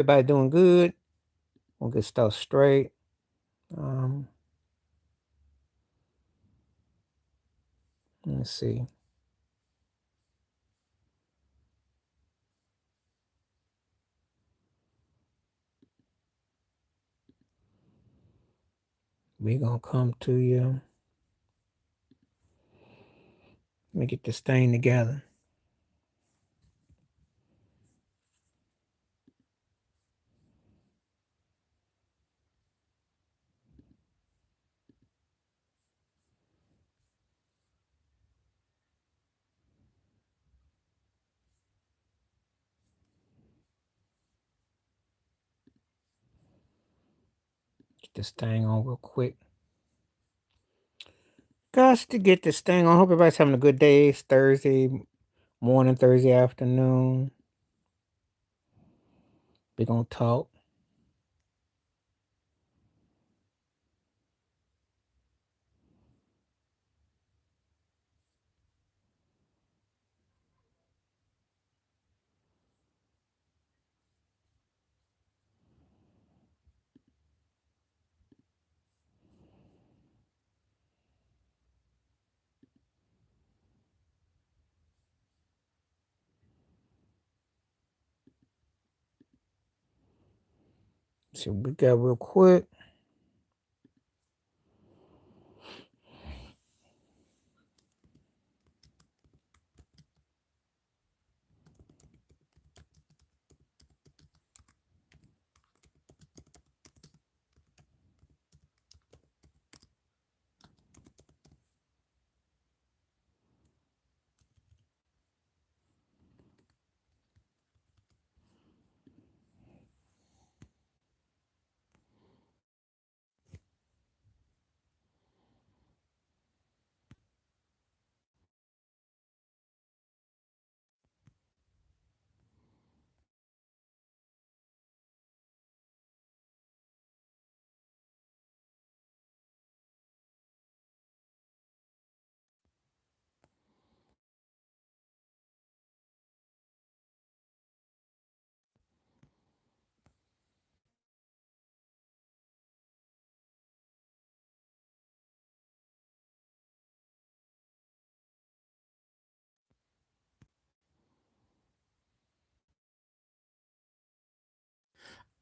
Everybody doing good. We'll get stuff straight. Let's see. We gonna come to you. Let me get this thing together. Get this thing on real quick. Gosh, to get this thing on. Hope everybody's having a good day. It's Thursday morning, Thursday afternoon. We gonna talk. See what we got real quick.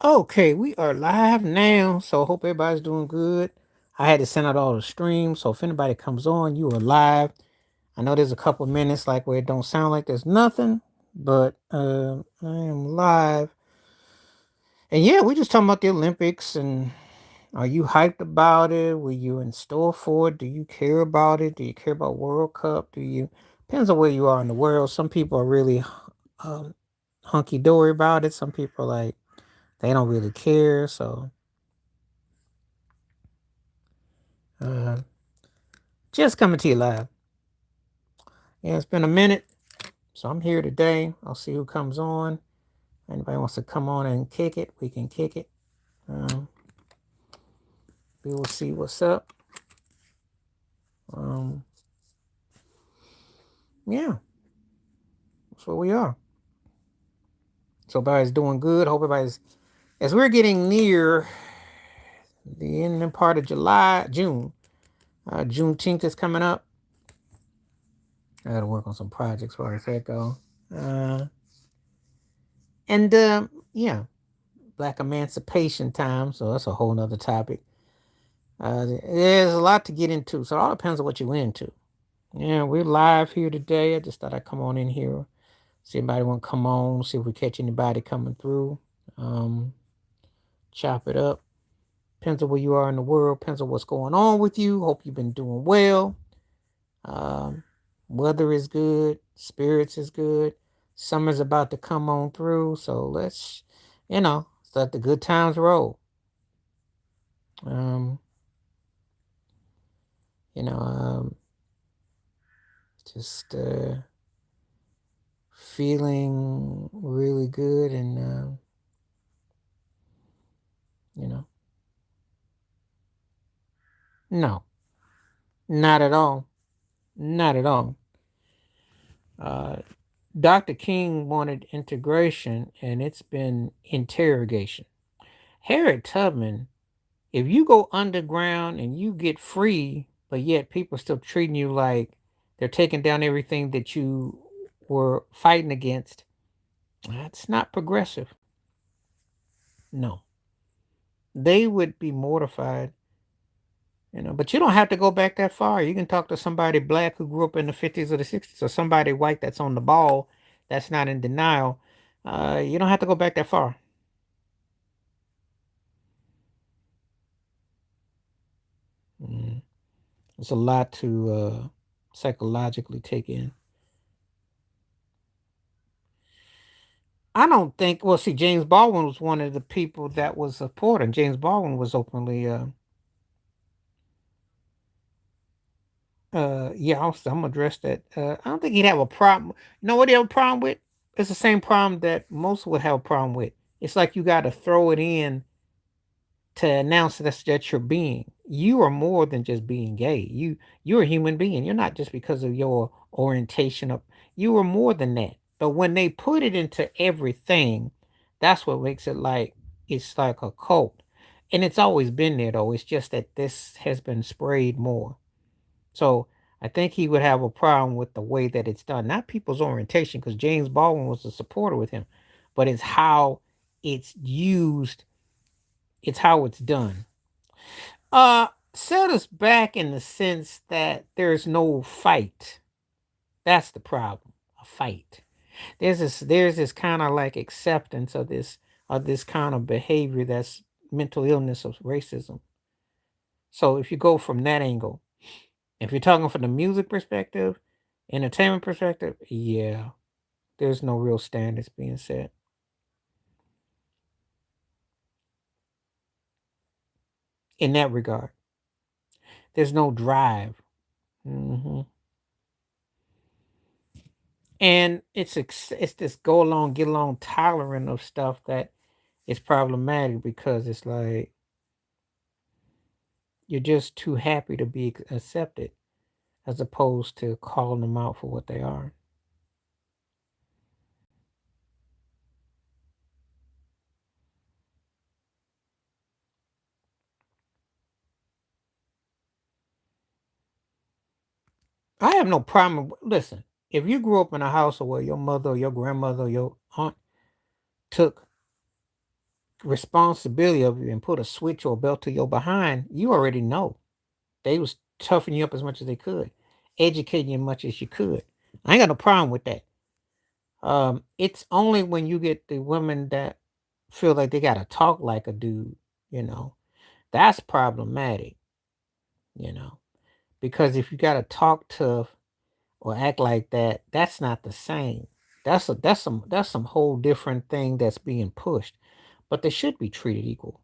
Okay, we are live now, so hope everybody's doing good. I had to send out all the streams, so if anybody comes on, you are live. I know there's a couple minutes like where it don't sound like there's nothing, but I am live. And yeah, we just talking about the Olympics and are you hyped about it? Were you in store for it? Do you care about it? Do you care about World Cup? Do you depends on where you are in the world. Some people are really um, hunky dory about it. Some people are like they don't really care. So uh, just coming to you live. Yeah, it's been a minute, so I'm here today. I'll see who comes on. Anybody wants to come on and kick it, we can kick it. Um, we will see what's up. Um, yeah, that's where we are. So everybody's doing good. Hope everybody's as we're getting near the ending part of June. Juneteenth is coming up. I got to work on some projects as far as that go. Uh, and yeah, Black Emancipation time. So that's a whole nother topic. There's a lot to get into. So it all depends on what you're into. Yeah, we're live here today. I just thought I'd come on in here. See if anybody want to come on. See if we catch anybody coming through. Um, Chop it up. Depends on where you are in the world. Depends on what's going on with you. Hope you've been doing well. Um, Weather is good. Spirits is good. Summer's about to come on through. So let's let the good times roll. Um, you know, um, just feeling really good and, you know, no, not at all. Not at all. Uh, Dr. King wanted integration, and it's been interrogation. Harriet Tubman, if you go underground and you get free, but yet people still treating you like they're taking down everything that you were fighting against, that's not progressive. No, they would be mortified, you know. But you don't have to go back that far. You can talk to somebody black who grew up in the 50s or the 60s, or somebody white that's on the ball, that's not in denial. You don't have to go back that far. Mm. It's a lot to psychologically take in. I don't think. Well, see, James Baldwin was one of the people that was supporting. James Baldwin was openly, yeah. I'm gonna address that. I don't think he'd have a problem. You know what he have a problem with? It's the same problem that most would have a problem with. It's like you got to throw it in to announce that you're being. You are more than just being gay. You're a human being. You're not just because of your orientation of you are more than that. But when they put it into everything, that's what makes it like it's like a cult. And it's always been there though. It's just that this has been sprayed more. So I think he would have a problem with the way that it's done. Not people's orientation, because James Baldwin was a supporter with him, but it's how it's used, it's how it's done. Set us back in the sense that there's no fight. That's the problem. A fight. There's this kind of like acceptance of this kind of behavior that's mental illness of racism. So if you go from that angle, if you're talking from the music perspective, entertainment perspective, yeah, there's no real standards being set in that regard. There's no drive. Hmm. And it's this go along, get along tolerant of stuff that is problematic, because it's like you're just too happy to be accepted as opposed to calling them out for what they are. I have no problem. Listen, if you grew up in a house where your mother or your grandmother or your aunt took responsibility of you and put a switch or a belt to your behind, you already know they was toughing you up as much as they could, educating you as much as you could. I ain't got no problem with that. It's only when you get the women that feel like they gotta talk like a dude, you know, that's problematic, you know, because if you gotta talk tough or act like that, that's not the same. That's some whole different thing that's being pushed. But they should be treated equal.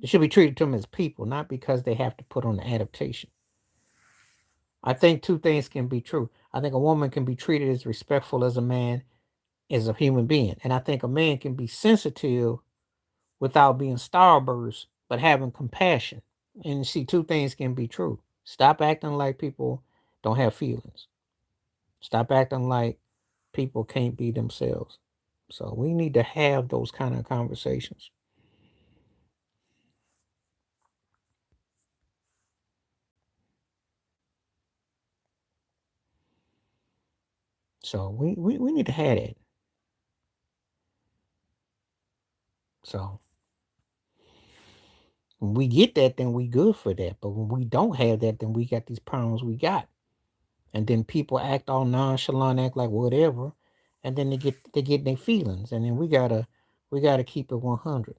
They should be treated to them as people, not because they have to put on the adaptation. I think two things can be true. I think a woman can be treated as respectful as a man is a human being. And I think a man can be sensitive without being starburst, but having compassion. And see, two things can be true. Stop acting like people don't have feelings. Stop acting like people can't be themselves. So we need to have those kind of conversations. So we need to have it. So when we get that, then we good for that. But when we don't have that, then we got these problems we got. And then people act all nonchalant, act like whatever, and then they get their feelings, and then we gotta keep it 100.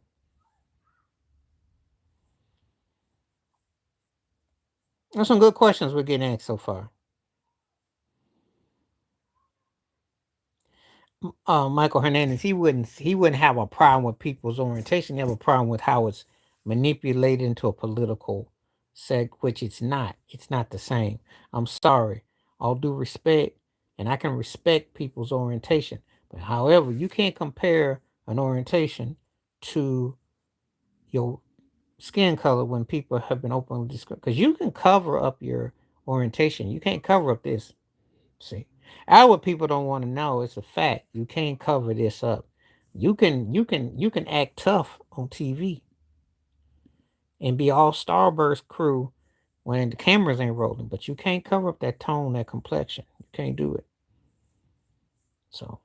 That's some good questions we're getting asked so far. Michael Hernandez, he wouldn't have a problem with people's orientation. He have a problem with how it's manipulated into a political which it's not. It's not the same. I'm sorry. All due respect, and I can respect people's orientation, but however, you can't compare an orientation to your skin color when people have been openly discriminated. Because you can cover up your orientation. You can't cover up this. See, that's what people don't want to know. It's a fact. You can't cover this up. You can act tough on TV and be all Starburst crew when the cameras ain't rolling, but you can't cover up that tone, that complexion. You can't do it. So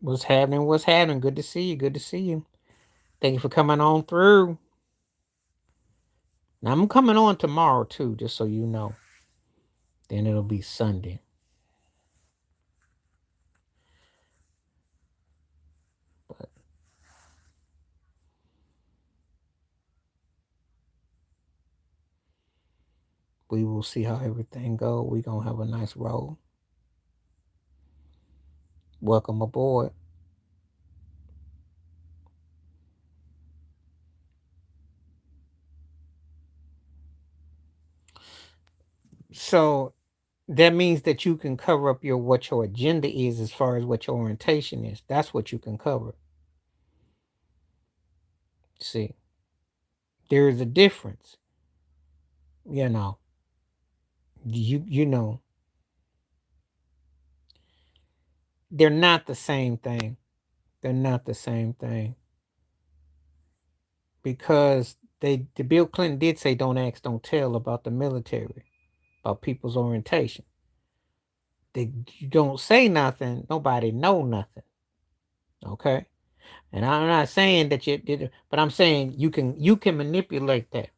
what's happening? What's happening? Good to see you. Good to see you. Thank you for coming on through. Now I'm coming on tomorrow too, just so you know. Then it'll be Sunday. But we will see how everything go. We gonna have a nice roll. Welcome aboard. So that means that you can cover up your what your agenda is as far as what your orientation is. That's what you can cover. See, there is a difference. You know, you know, they're not the same thing. They're not the same thing because the Bill Clinton did say don't ask, don't tell about the military, about people's orientation. They you don't say nothing, nobody know nothing. Okay, and I'm not saying that you did, but I'm saying you can manipulate that.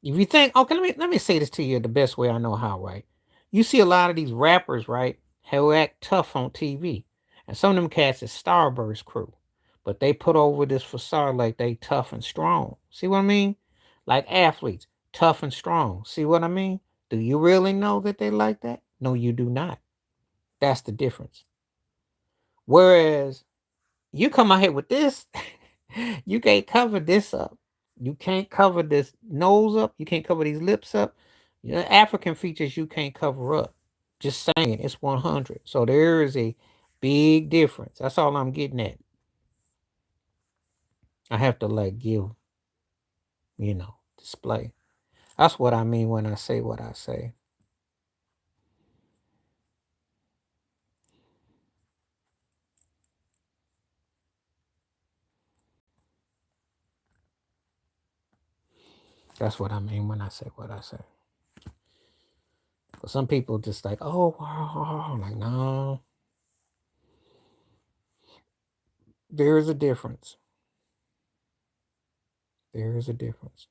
If you think, okay, let me say this to you the best way I know how, right? You see a lot of these rappers, right, who act tough on TV. And some of them cats is Starburst crew. But they put over this facade like they tough and strong. See what I mean? Like athletes, tough and strong. See what I mean? Do you really know that they like that? No, you do not. That's the difference. Whereas you come out here with this, you can't cover this up. You can't cover this nose up. You can't cover these lips up. You know, African features you can't cover up. Just saying, it's 100. So there is a big difference. That's all I'm getting at. I have to like give, display. That's what I mean when I say what I say. That's what I mean when I say what I say. But some people just like, oh, wow, like, no, there is a difference. There is a difference.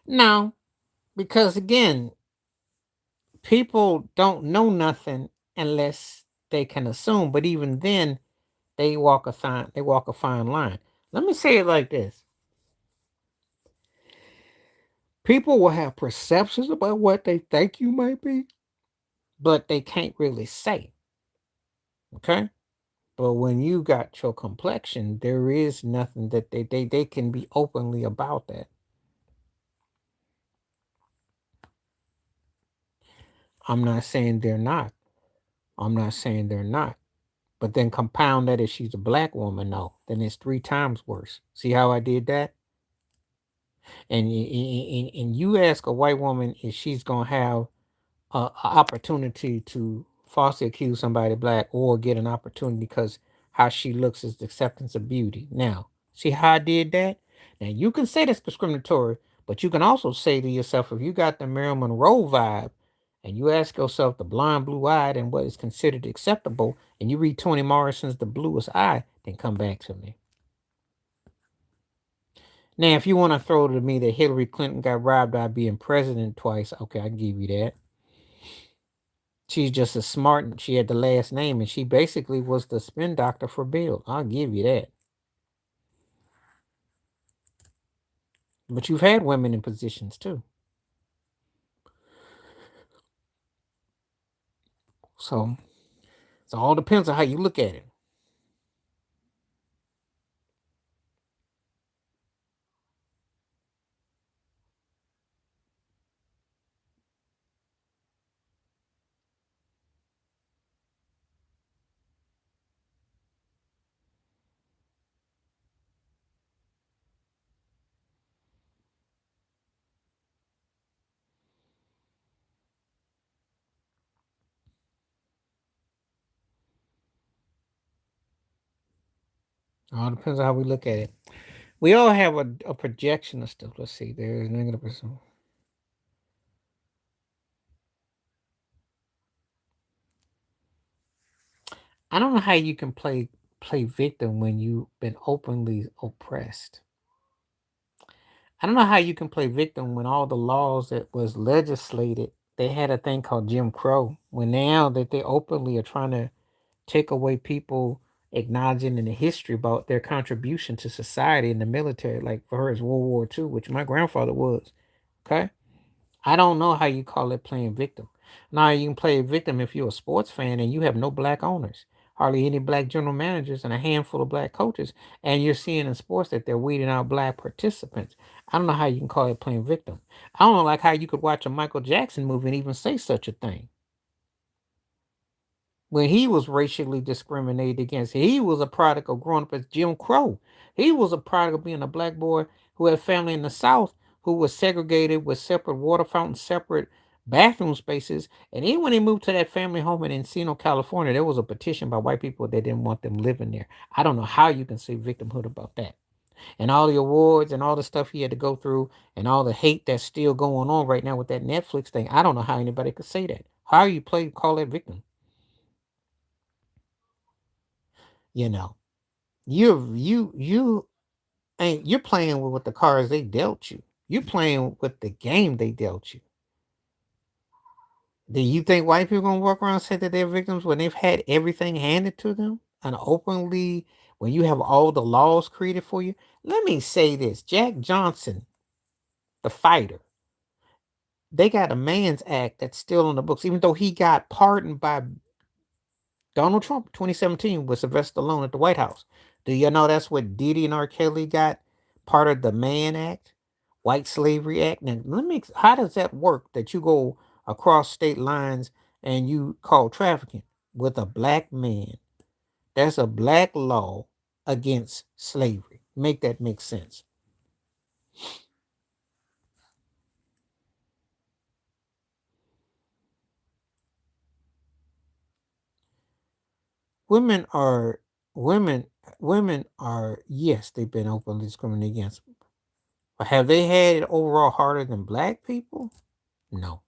No, because again, people don't know nothing unless they can assume. But even then, they walk a fine line. Let me say it like this: people will have perceptions about what they think you might be, but they can't really say. Okay. But when you got your complexion, there is nothing that they can be openly about that. I'm not saying they're not. I'm not saying they're not. But then compound that if she's a black woman, no, then it's three times worse. See how I did that? And you ask a white woman if she's gonna have a opportunity to falsely accuse somebody black or get an opportunity because how she looks is the acceptance of beauty. Now, see how I did that? Now you can say that's discriminatory, but you can also say to yourself, if you got the Marilyn Monroe vibe, and you ask yourself the blonde, blue-eyed, and what is considered acceptable, and you read Toni Morrison's The Bluest Eye, then come back to me. Now, if you want to throw to me that Hillary Clinton got robbed by being president twice, okay, I can give you that. She's just as smart, and she had the last name, and she basically was the spin doctor for Bill. I'll give you that. But you've had women in positions too. So it all depends on how you look at it. It all depends on how we look at it. We all have a projection of stuff. Let's see. There's negative percent. I don't know how you can play victim when you've been openly oppressed. I don't know how you can play victim when all the laws that was legislated, they had a thing called Jim Crow. When now that they openly are trying to take away people acknowledging in the history about their contribution to society in the military, like for her is World War II, which my grandfather was. Okay. I don't know how you call it playing victim. Now you can play victim if you're a sports fan and you have no black owners, hardly any black general managers, and a handful of black coaches, and you're seeing in sports that they're weeding out black participants. I don't know how you can call it playing victim. I don't know like how you could watch a Michael Jackson movie and even say such a thing when he was racially discriminated against. He was a product of growing up as Jim Crow. He was a product of being a black boy who had family in the South who was segregated with separate water fountains, separate bathroom spaces. And even when he moved to that family home in Encino, California, there was a petition by white people that didn't want them living there. I don't know how you can say victimhood about that. And all the awards and all the stuff he had to go through and all the hate that's still going on right now with that Netflix thing. I don't know how anybody could say that. How you call that victim? You know. You ain't you're playing with the cards they dealt you. You're playing with the game they dealt you. Do you think white people gonna walk around and say that they're victims when they've had everything handed to them and openly when you have all the laws created for you? Let me say this: Jack Johnson, the fighter, they got a Man's Act that's still on the books, even though he got pardoned by Donald Trump, 2017, with Sylvester Stallone at the White House. Do you know that's what Diddy and R. Kelly got? Part of the Mann Act, White Slavery Act. Now, how does that work that you go across state lines and you call trafficking with a black man? That's a black law against slavery. Make that make sense. Women are women women are yes, they've been openly discriminated against. But have they had it overall harder than black people? No.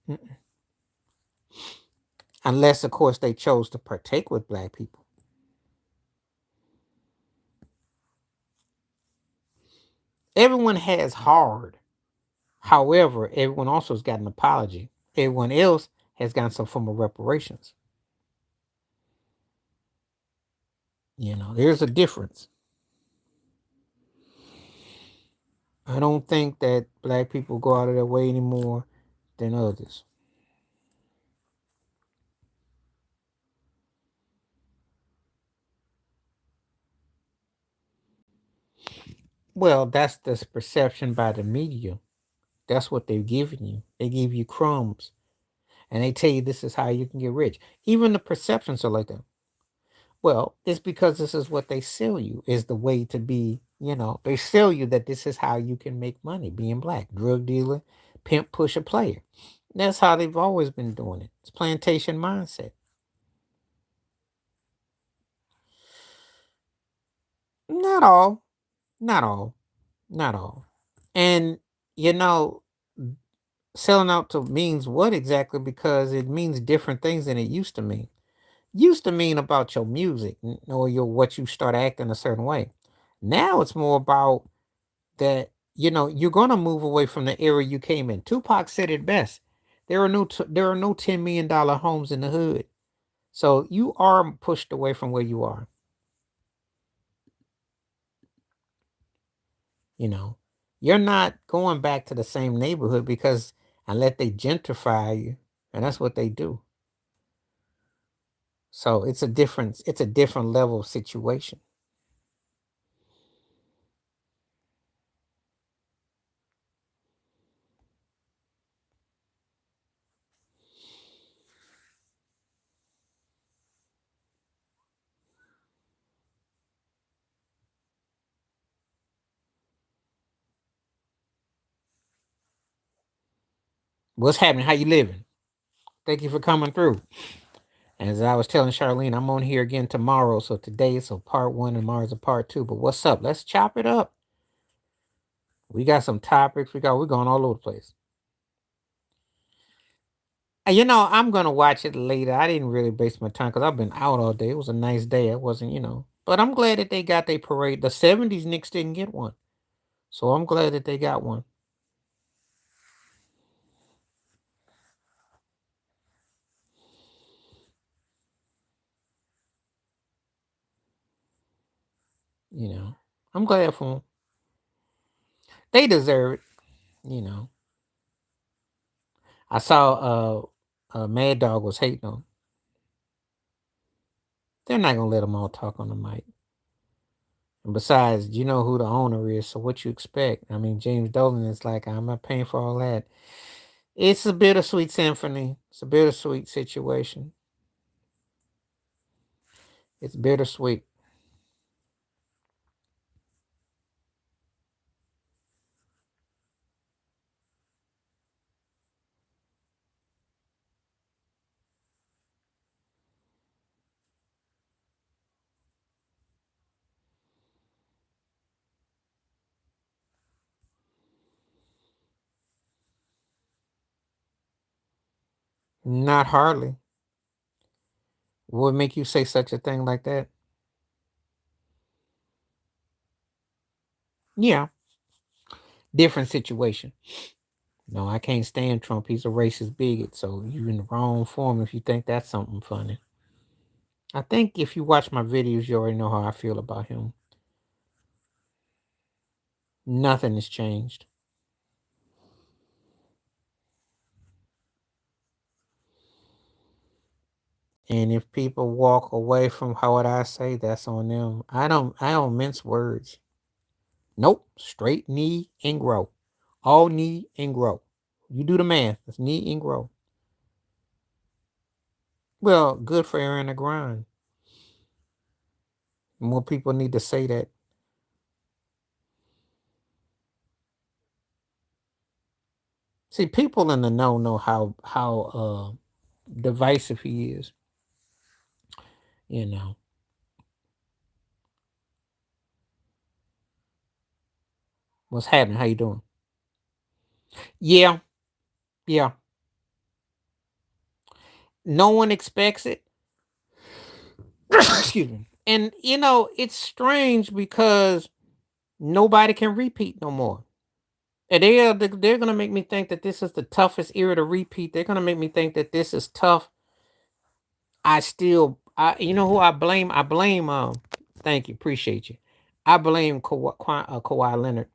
Mm-mm. Unless, of course, they chose to partake with black people. Everyone has hard. However, everyone also has got an apology. Everyone else has gotten some form of reparations. There's a difference. I don't think that black people go out of their way anymore than others. Well, that's the perception by the media. That's what they've given you. They give you crumbs and they tell you this is how you can get rich. Even the perceptions are like that. Well, it's because this is what they sell you is the way to be, they sell you that this is how you can make money being black. Drug dealer, pimp, pusher, player. That's how they've always been doing it. It's plantation mindset. Not all, not all, not all. And, you know, selling out to means what exactly? Because it means different things than it used to mean. Used to mean about your music or your what you start acting a certain way. Now it's more about that, you're gonna move away from the era you came in. Tupac said it best. There are no $10 million homes in the hood. So you are pushed away from where you are. You know, you're not going back to the same neighborhood because unless they gentrify you, and that's what they do. So it's a different level of situation. What's happening? How you living? Thank you for coming through. As I was telling Charlene, I'm on here again tomorrow. So today it's a part one and tomorrow's a part two. But what's up? Let's chop it up. We got some topics. We're going all over the place. And I'm gonna watch it later. I didn't really waste my time because I've been out all day. It was a nice day. It wasn't. But I'm glad that they got their parade. The '70s Knicks didn't get one, so I'm glad that they got one. You know, I'm glad for them. They deserve it. You know, I saw Mad Dog was hating on. They're not gonna let them all talk on the mic. And besides, you know who the owner is, so what you expect? I mean, James Dolan is like, I'm not paying for all that. It's a bittersweet symphony. It's a bittersweet situation. It's bittersweet. Not hardly. What would make you say such a thing like that? Yeah, different situation. No, I can't stand Trump. He's a racist bigot. So you're in the wrong form if you think that's something funny. I think if you watch my videos, you already know how I feel about him. Nothing has changed. And if people walk away from how what I say, that's on them. I don't mince words. Nope. Straight knee and grow. All knee and grow. You do the math. It's knee and grow. Well, good for Aaron the grind. More people need to say that. See, people in the know how divisive he is. You know what's happening? How you doing? Yeah, yeah. No one expects it. Excuse me. And it's strange because nobody can repeat no more. And they're gonna make me think that this is the toughest era to repeat. They're gonna make me think that this is tough. You know who I blame? I blame Thank you, appreciate you. I blame Kawhi Leonard.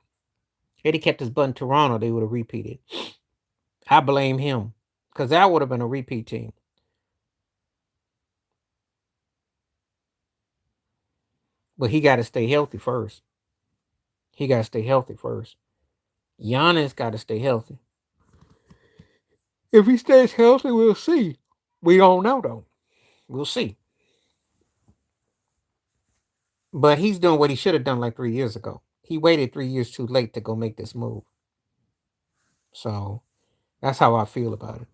Had he kept his butt in Toronto, they would have repeated. I blame him because that would have been a repeat team. But he got to stay healthy first. He got to stay healthy first. Giannis got to stay healthy. If he stays healthy, we'll see. We don't know though. We'll see. But he's doing what he should have done like 3 years ago. He waited 3 years too late to go make this move. So that's how I feel about it.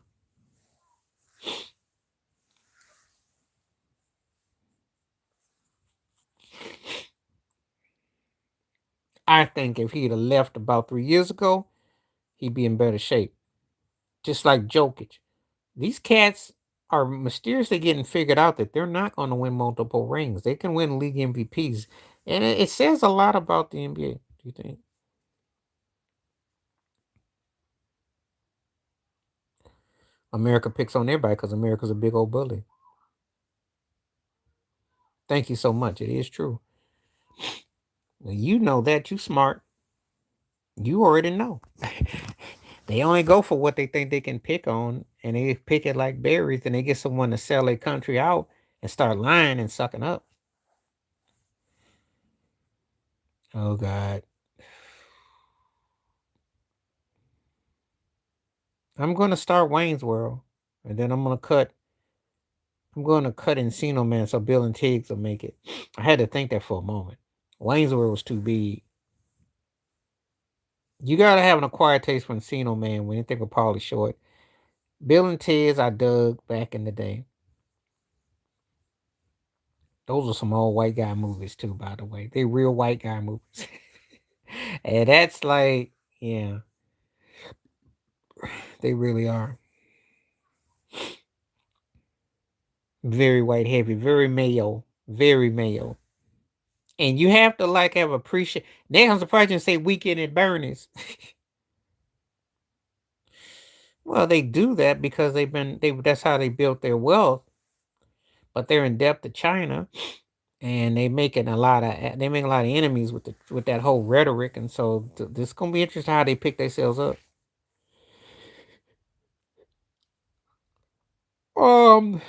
I think if he'd have left about 3 years ago, he'd be in better shape. just like Jokic. These cats are mysteriously getting figured out that they're not going to win multiple rings. They can win league MVPs, and it says a lot about the NBA. Do you think? America picks on everybody because America's a big old bully. Thank you so much. It is true. Well, you know that. You smart. You already know. They only go for what they think they can pick on, and they pick it like berries, and they get someone to sell their country out and start lying and sucking up. Oh God. I'm gonna start Wayne's World. And then I'm gonna cut Encino Man so Bill and Tiggs will make it. I had to think that for a moment. Wayne's World was too big. You gotta have an acquired taste for Encino Man when you think of Pauly Short. Bill and Ted's I dug back in the day. Those are some old white guy movies too, by the way. They real white guy movies. And that's like, yeah, they really are. Very white heavy, very male, very male. And you have to like have appreciate. Then I'm surprised you didn't say Weekend at Bernie's. Well, they do that because they that's how they built their wealth. But they're in debt to China, and they make a lot of enemies with that whole rhetoric, and so this is gonna be interesting how they pick themselves up. Um,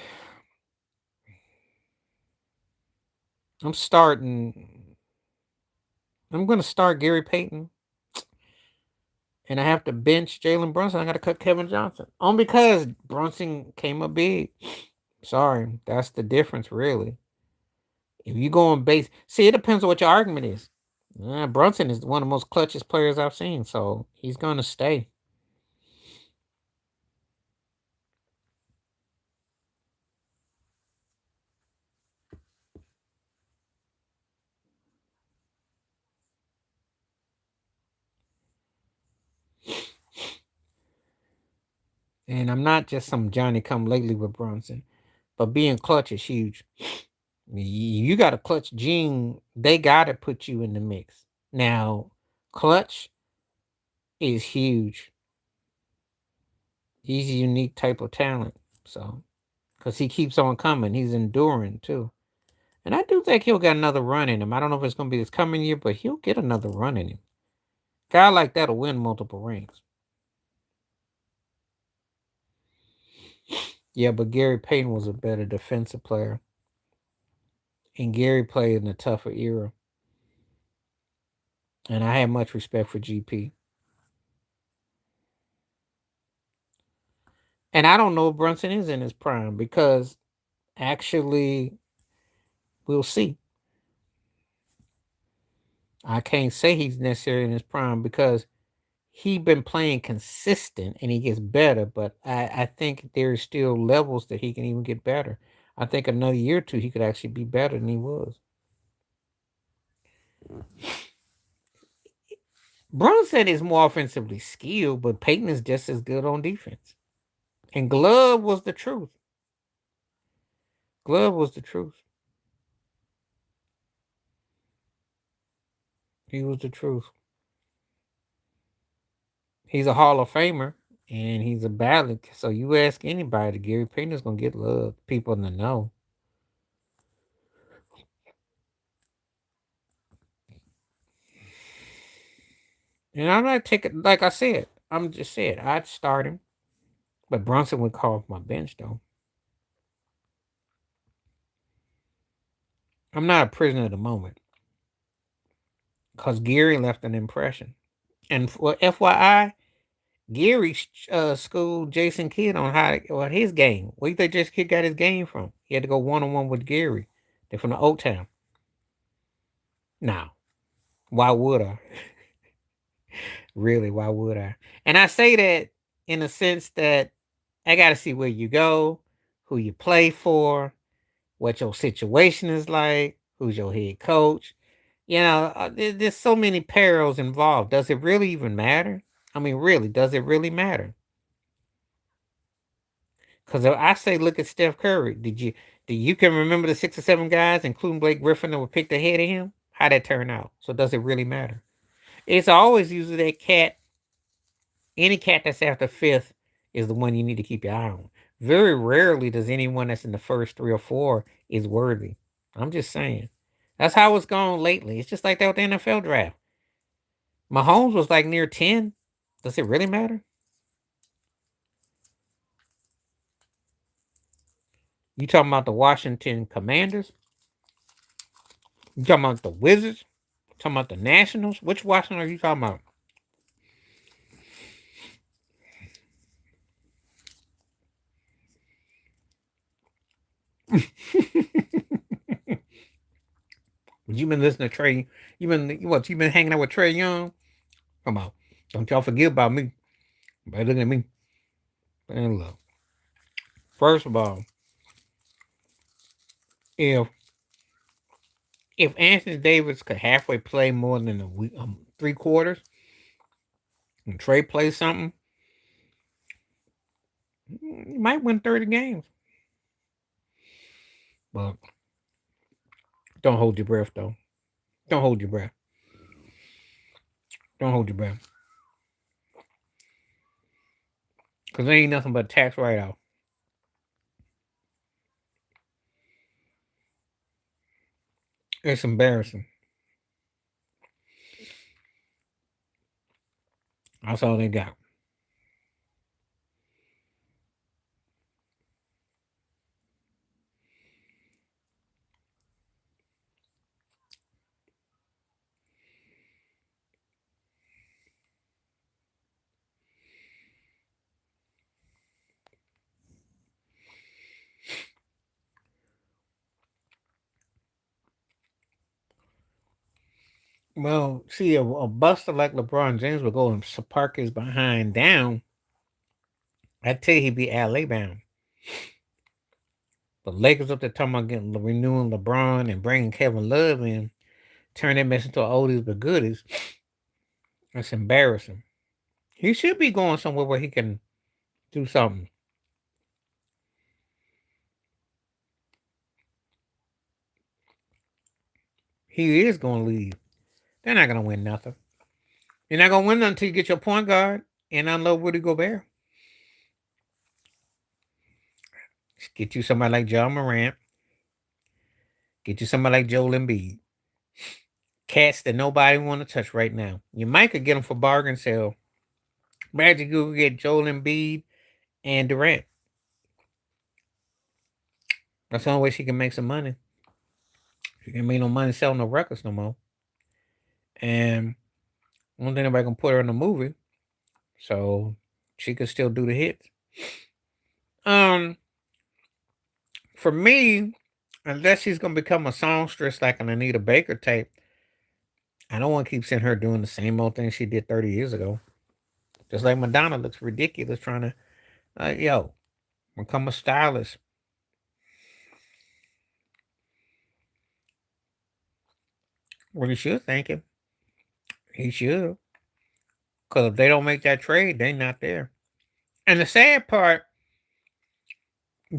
I'm starting. I'm gonna start Gary Payton, and I have to bench Jalen Brunson. I got to cut Kevin Johnson on because Brunson came up big. Sorry, that's the difference, really. If you go on base, see, it depends on what your argument is. Brunson is one of the most clutchest players I've seen, so he's gonna stay. And I'm not just some Johnny come lately with Brunson, but being clutch is huge. You got a clutch gene, they got to put you in the mix. Now, clutch is huge. He's a unique type of talent. So, because he keeps on coming, he's enduring too. And I do think he'll get another run in him. I don't know if it's going to be this coming year, but he'll get another run in him. Guy like that'll win multiple rings. Yeah, but Gary Payton was a better defensive player. And Gary played in a tougher era. And I have much respect for GP. And I don't know if Brunson is in his prime because actually, we'll see. I can't say he's necessarily in his prime because he been playing consistent and he gets better, but I think there's still levels that he can even get better. I think another year or two he could actually be better than he was. Brunson is more offensively skilled, but Peyton is just as good on defense. And Glove was the truth. Glove was the truth. He was the truth. He's a Hall of Famer and he's a ballot. So you ask anybody, Gary Payton is gonna get love. People in the know. And I'm not taking, like I said, I'm just saying I'd start him, but Brunson would call off my bench though. I'm not a prisoner of the moment because Gary left an impression. And for FYI, Gary schooled Jason Kidd on his game. Where you think Jason Kidd got his game from? He had to go 1-on-1 with Gary. They're from the Old Town. Now, why would I? Really, why would I? And I say that in a sense that I got to see where you go, who you play for, what your situation is like, who's your head coach. There's so many perils involved. Does it really even matter? I mean, really, does it really matter? Because I say, look at Steph Curry. Do you can remember the 6 or 7 guys, including Blake Griffin, that were picked ahead of him? How that turned out? So does it really matter? It's always usually that cat. Any cat that's after fifth is the one you need to keep your eye on. Very rarely does anyone that's in the first 3 or 4 is worthy. I'm just saying. That's how it's gone lately. It's just like that with the NFL draft. Mahomes was like near 10. Does it really matter? You talking about the Washington Commanders? You talking about the Wizards? You talking about the Nationals? Which Washington are you talking about? You been listening to Trey? You been what? You been hanging out with Trey Young? Come on, don't y'all forget about me. By looking at me. And look, first of all, if if Anthony Davis could halfway play more than a week, 3 quarters, and Trey plays something, you might win 30 games. But don't hold your breath, though. Don't hold your breath. Don't hold your breath. Because there ain't nothing but tax write-off. It's embarrassing. That's all they got. Well, see, a buster like LeBron James would go and park his behind down. I tell you, he'd be LA bound. The Lakers up there talking about getting renewing LeBron and bringing Kevin Love in, turn that mess into oldies but goodies. That's embarrassing. He should be going somewhere where he can do something. He is going to leave. They're not going to win nothing. You're not going to win nothing until you get your point guard and unload Rudy Gobert. Get you somebody like John Morant. Get you somebody like Joel Embiid. Cats that nobody want to touch right now. You might could get them for bargain sale. Imagine you could get Joel Embiid and Durant. That's the only way she can make some money. She can make no money selling no records no more. And one thing nobody can put her in a movie, so she could still do the hits. Um, for me, unless she's gonna become a songstress like an Anita Baker type, I don't want to keep seeing her doing the same old thing she did 30 years ago. Just like Madonna looks ridiculous trying to, become a stylist. Well, he should thank him. He should. Because if they don't make that trade, they not there. And the sad part,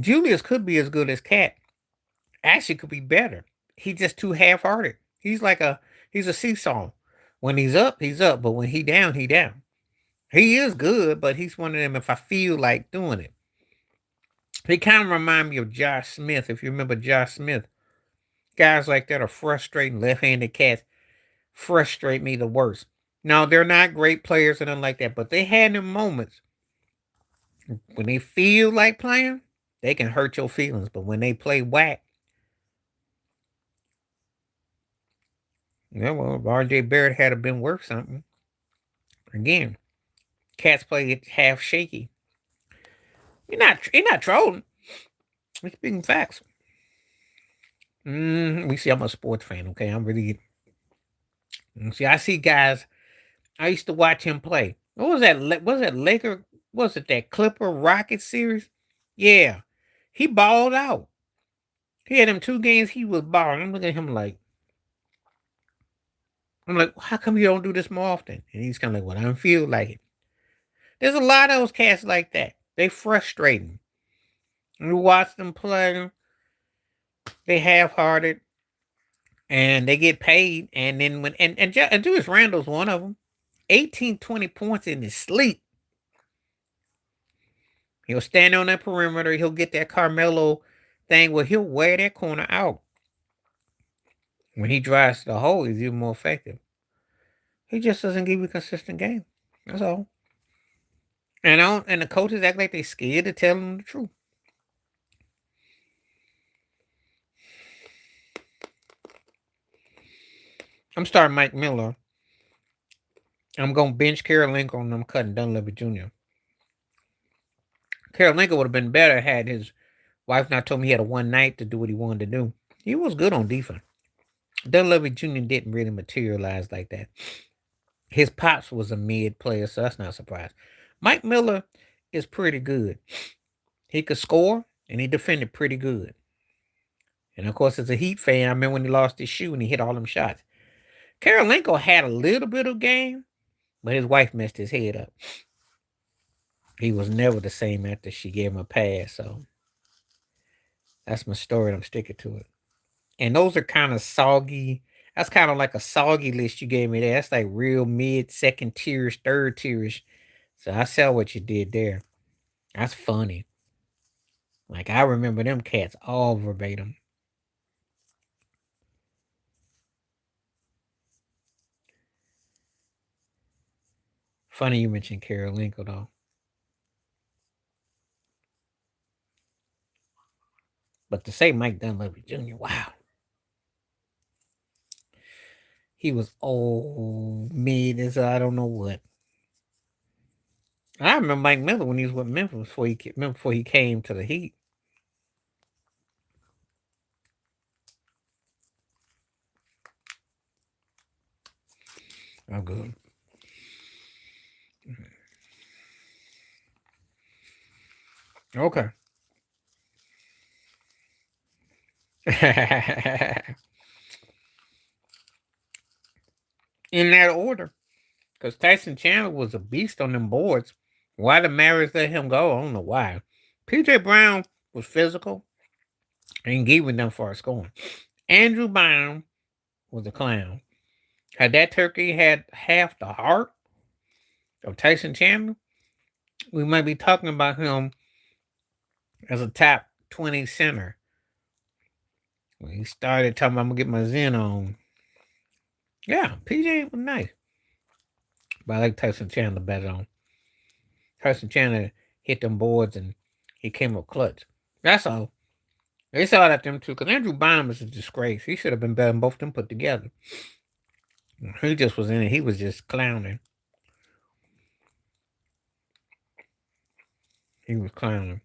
Julius could be as good as Cat. Actually, could be better. He's just too half-hearted. He's a seesaw. When he's up, he's up. But when he down, he down. He is good, but he's one of them if I feel like doing it. He kind of remind me of Josh Smith, if you remember Josh Smith. Guys like that are frustrating left-handed cats. Frustrate me the worst. Now, they're not great players and nothing like that, but they had them moments when they feel like playing, they can hurt your feelings. But when they play whack, yeah, well, if RJ Barrett had been worth something. Again, cats play it half shaky. You're not trolling. We're speaking facts. We see I'm a sports fan, okay? I'm really see. I see guys. I used to watch him play. What was that? Was that Laker? Was it that Clipper Rocket series? Yeah, he balled out. He had them 2 games. He was balling. I'm looking at him like, how come you don't do this more often? And he's kind of like, well, I don't feel like it. There's a lot of those cats like that. They frustrating. You watch them play, they half-hearted, and they get paid. And then when and Julius Randle's one of them. 18, 20 points in his sleep. He'll stand on that perimeter. He'll get that Carmelo thing where he'll wear that corner out. When he drives the hole, he's even more effective. He just doesn't give you a consistent game. That's all. And the coaches act like they scared to tell them the truth. I'm starting Mike Miller. I'm gonna bench Karolinko and I'm cutting Dunleavy Jr. Karolinko would have been better had his wife not told me he had a one night to do what he wanted to do. He was good on defense. Dunleavy Jr. didn't really materialize like that. His pops was a mid player, so that's not a surprise. Mike Miller is pretty good. He could score and he defended pretty good. And of course, as a Heat fan, I remember when he lost his shoe and he hit all them shots. Karolinko had a little bit of game, but his wife messed his head up. He was never the same after she gave him a pass. So that's my story, and I'm sticking to it. And those are kind of soggy. That's kind of like a soggy list you gave me there. That's like real mid, second tierish, third tierish. So I saw what you did there. That's funny. Like I remember them cats all verbatim. Funny you mentioned Karolinko though. But to say Mike Dunleavy Jr., wow. He was old, mid as I don't know what. I remember Mike Miller when he was with Memphis before he came to the Heat. Oh, good. Okay. In that order. Because Tyson Chandler was a beast on them boards. Why the Mavericks let him go? I don't know why. PJ Brown was physical and giving them for scoring. Andrew Bynum was a clown. Had that turkey had half the heart of Tyson Chandler, we might be talking about him as a top 20 center. When he started talking about I'm gonna get my Zen on. Yeah, PJ was nice. But I like Tyson Chandler better on. Tyson Chandler hit them boards and he came up clutch. That's all. They saw it at them too, because Andrew Bynum is a disgrace. He should have been better than both of them put together. He just was in it. He was just clowning. He was clowning.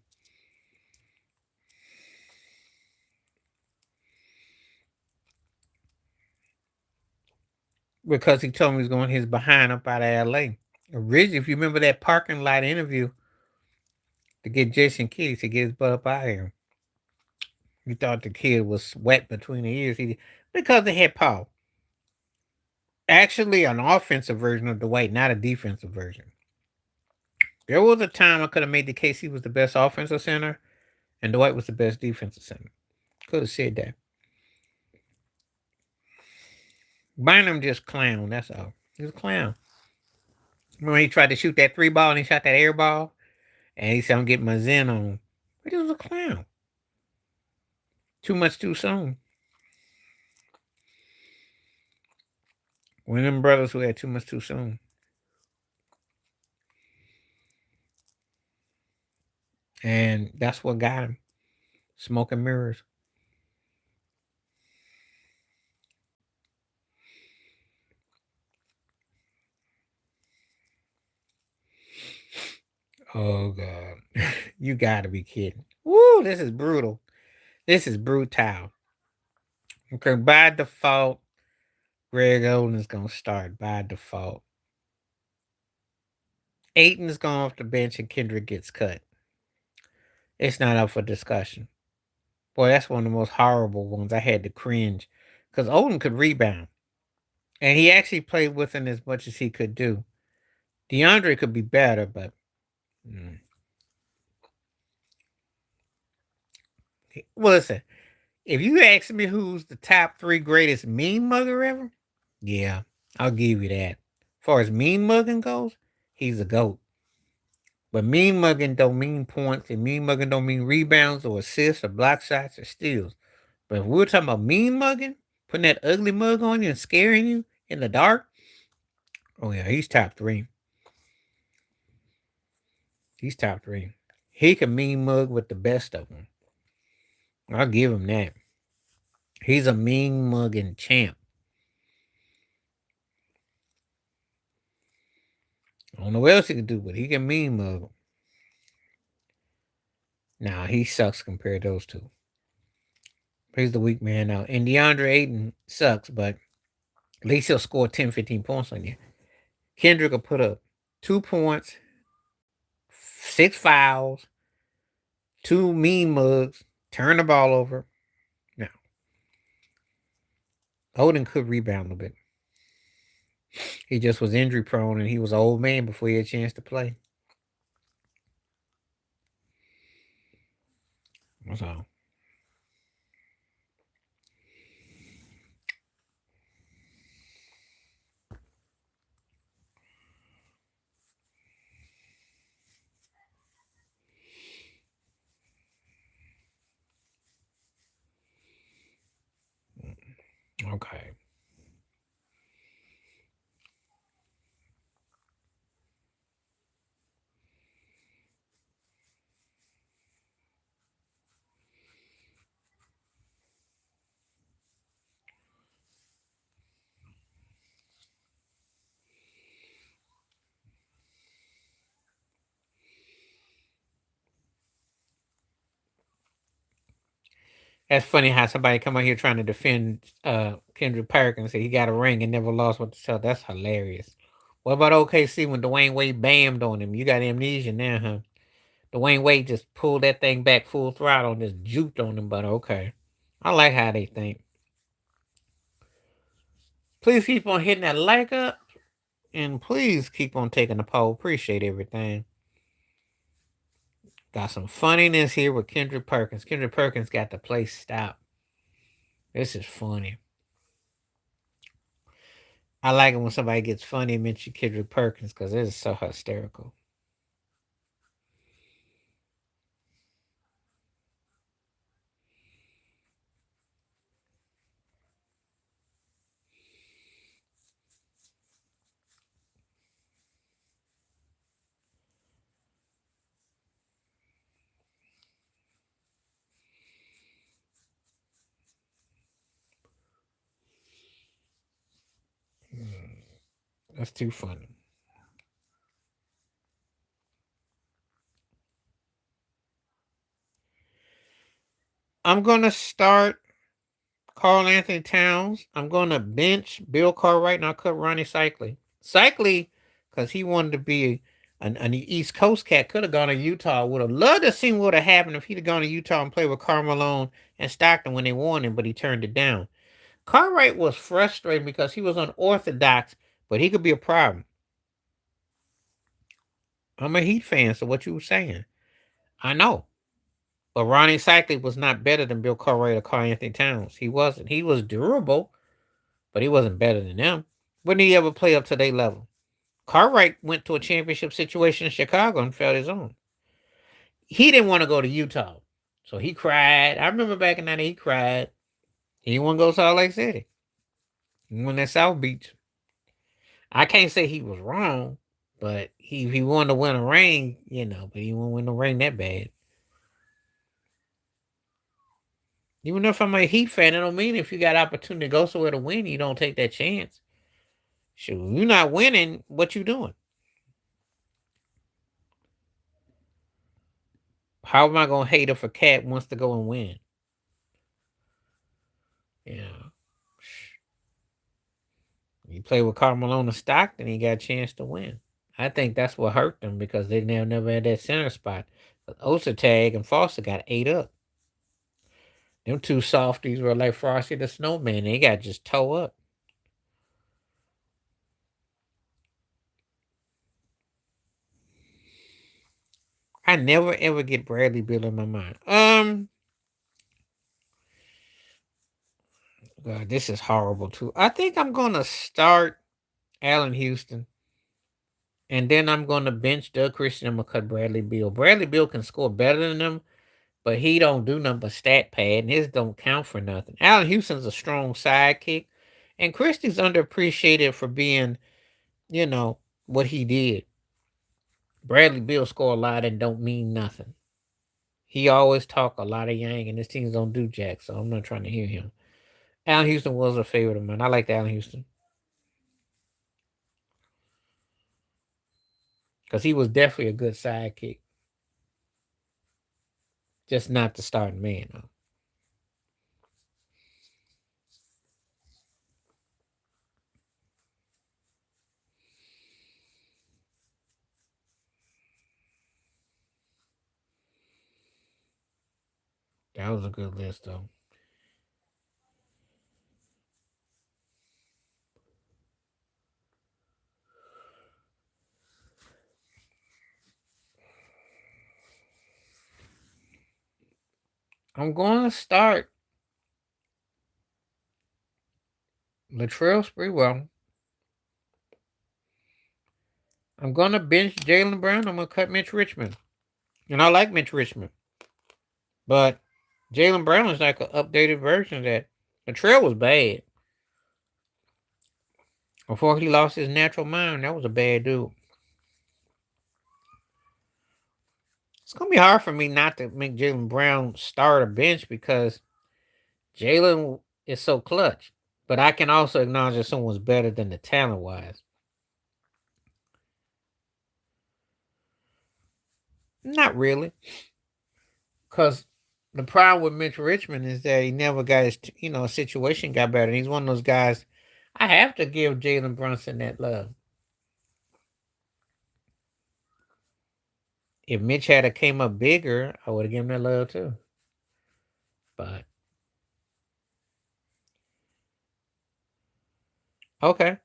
Because he told me he was going his behind up out of LA. Originally, if you remember that parking lot interview to get Jason Kidd to get his butt up out of here. You thought the kid was wet between the ears. Because they had Paul. Actually, an offensive version of Dwight, not a defensive version. There was a time I could have made the case he was the best offensive center, and Dwight was the best defensive center. Could have said that. Bynum just clown. That's all. He was a clown. When he tried to shoot that three ball and he shot that air ball, and he said, "I'm getting my Zen on." But he was a clown. Too much too soon. One of them brothers who had too much too soon. And that's what got him. Smoke and mirrors. Oh God. You gotta be kidding. Woo, this is brutal. This is brutal. Okay, by default, Greg Oden is gonna start by default. Aiton is going off the bench and Kendrick gets cut. It's not up for discussion. Boy, that's one of the most horrible ones. I had to cringe. Because Oden could rebound. And he actually played within as much as he could do. DeAndre could be better, but Well, listen, if you ask me who's the top 3 greatest mean mugger ever, yeah, I'll give you that. As far as mean mugging goes, he's a GOAT. But mean mugging don't mean points, and mean mugging don't mean rebounds or assists or block shots or steals. But if we're talking about mean mugging, putting that ugly mug on you and scaring you in the dark, oh yeah, he's top 3. He's top 3. He can mean mug with the best of them. I'll give him that. He's a mean mugging champ. I don't know what else he can do, but he can mean mug. Nah, he sucks compared to those two. He's the weak man now. And DeAndre Ayton sucks, but at least he'll score 10, 15 points on you. Kendrick will put up 2 points, 6 fouls, 2 mean mugs, turn the ball over. Now, Odin could rebound a bit. He just was injury prone and he was an old man before he had a chance to play. That's all. Okay. That's funny how somebody come out here trying to defend Kendrick Perkins and say he got a ring and never lost with the Celtics. That's hilarious. What about OKC when Dwayne Wade bammed on him? You got amnesia now, huh? Dwayne Wade just pulled that thing back full throttle and just juked on him, but okay. I like how they think. Please keep on hitting that like up and please keep on taking the poll. Appreciate everything. Got some funniness here with Kendrick Perkins. Kendrick Perkins got the place stopped. This is funny. I like it when somebody gets funny and mention Kendrick Perkins because it is so hysterical. That's too funny. I'm gonna start Carl Anthony Towns. I'm gonna bench Bill Cartwright and I'll cut Ronnie Cycli. Cycli, because he wanted to be an East Coast cat, could have gone to Utah. Would have loved to see what would have happened if he'd have gone to Utah and played with Karl Malone and Stockton when they won him, but he turned it down. Cartwright was frustrated because he was unorthodox, but he could be a problem. I'm a Heat fan, so what you were saying? I know. But Ronnie Cycli was not better than Bill Cartwright or Carl Anthony Towns. He wasn't. He was durable, but he wasn't better than them. Wouldn't he ever play up to their level? Cartwright went to a championship situation in Chicago and felt his own. He didn't want to go to Utah. So he cried. I remember back in the 90s, he cried. He didn't want to go to Salt Lake City. He went to South Beach. I can't say he was wrong, but he wanted to win a ring, but he won't win the ring that bad. Even if I'm a Heat fan, it don't mean if you got opportunity to go somewhere to win, you don't take that chance. Shoot, you're not winning, what you doing? How am I gonna hate if a cat wants to go and win? Yeah. You play with Carmelo and Stockton, he got a chance to win. I think that's what hurt them because they never had that center spot. But Ostertag and Foster got ate up. Them two softies were like Frosty the Snowman. They got just toe up. I never ever get Bradley Beal in my mind. God, this is horrible too. I think I'm gonna start Allen Houston, and then I'm gonna bench Doug Christian. I'm gonna cut Bradley Beal. Bradley Beal can score better than him, but he don't do nothing but stat pad, and his don't count for nothing. Allen Houston's a strong sidekick, and Christie's underappreciated for being, you know, what he did. Bradley Beal score a lot and don't mean nothing. He always talk a lot of yang, and his teams don't do jack, so I'm not trying to hear him. Allen Houston was a favorite of mine. I liked Allen Houston because he was definitely a good sidekick, just not the starting man. Though. That was a good list, though. I'm going to start Latrell Sprewell. I'm going to bench Jalen Brown. I'm going to cut Mitch Richmond. And I like Mitch Richmond. But Jalen Brown is like an updated version of that. Latrell was bad. Before he lost his natural mind, that was a bad dude. It's going to be hard for me not to make Jalen Brown start a bench because Jalen is so clutch. But I can also acknowledge that someone's better than the talent wise. Not really. Because the problem with Mitch Richmond is that he never got his, situation got better. And he's one of those guys. I have to give Jalen Brunson that love. If Mitch had a came up bigger, I would have given him that love too. But okay,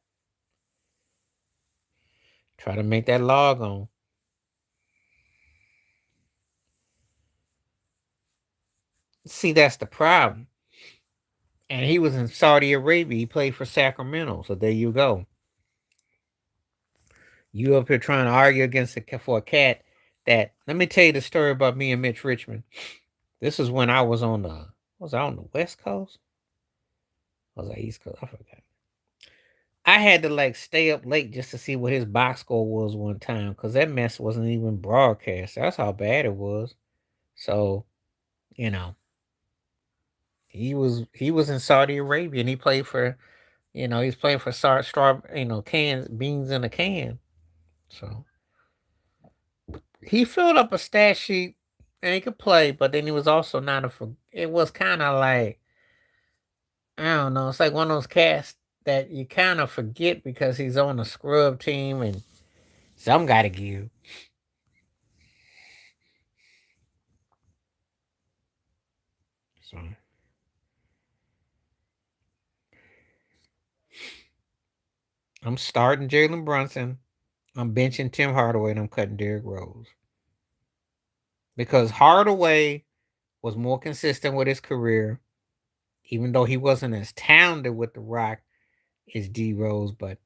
try to make that log on. See, that's the problem. And he was in Saudi Arabia. He played for Sacramento. So there you go. You up here trying to argue against for a cat that. Let me tell you the story about me and Mitch Richmond. This is when I was on the. Was I on the West Coast? Was I East Coast? I forgot. I had to like stay up late just to see what his box score was one time because that mess wasn't even broadcast. That's how bad it was. So you know, he was in Saudi Arabia and he played for he's playing for cans beans in a can. So he filled up a stat sheet and he could play, but then he was also not a. It was kind of like I don't know. It's like one of those cats that you kind of forget because he's on a scrub team and some got to give. So I'm starting Jalen Brunson. I'm benching Tim Hardaway and I'm cutting Derrick Rose because Hardaway was more consistent with his career, even though he wasn't as talented with the Rock as D Rose, but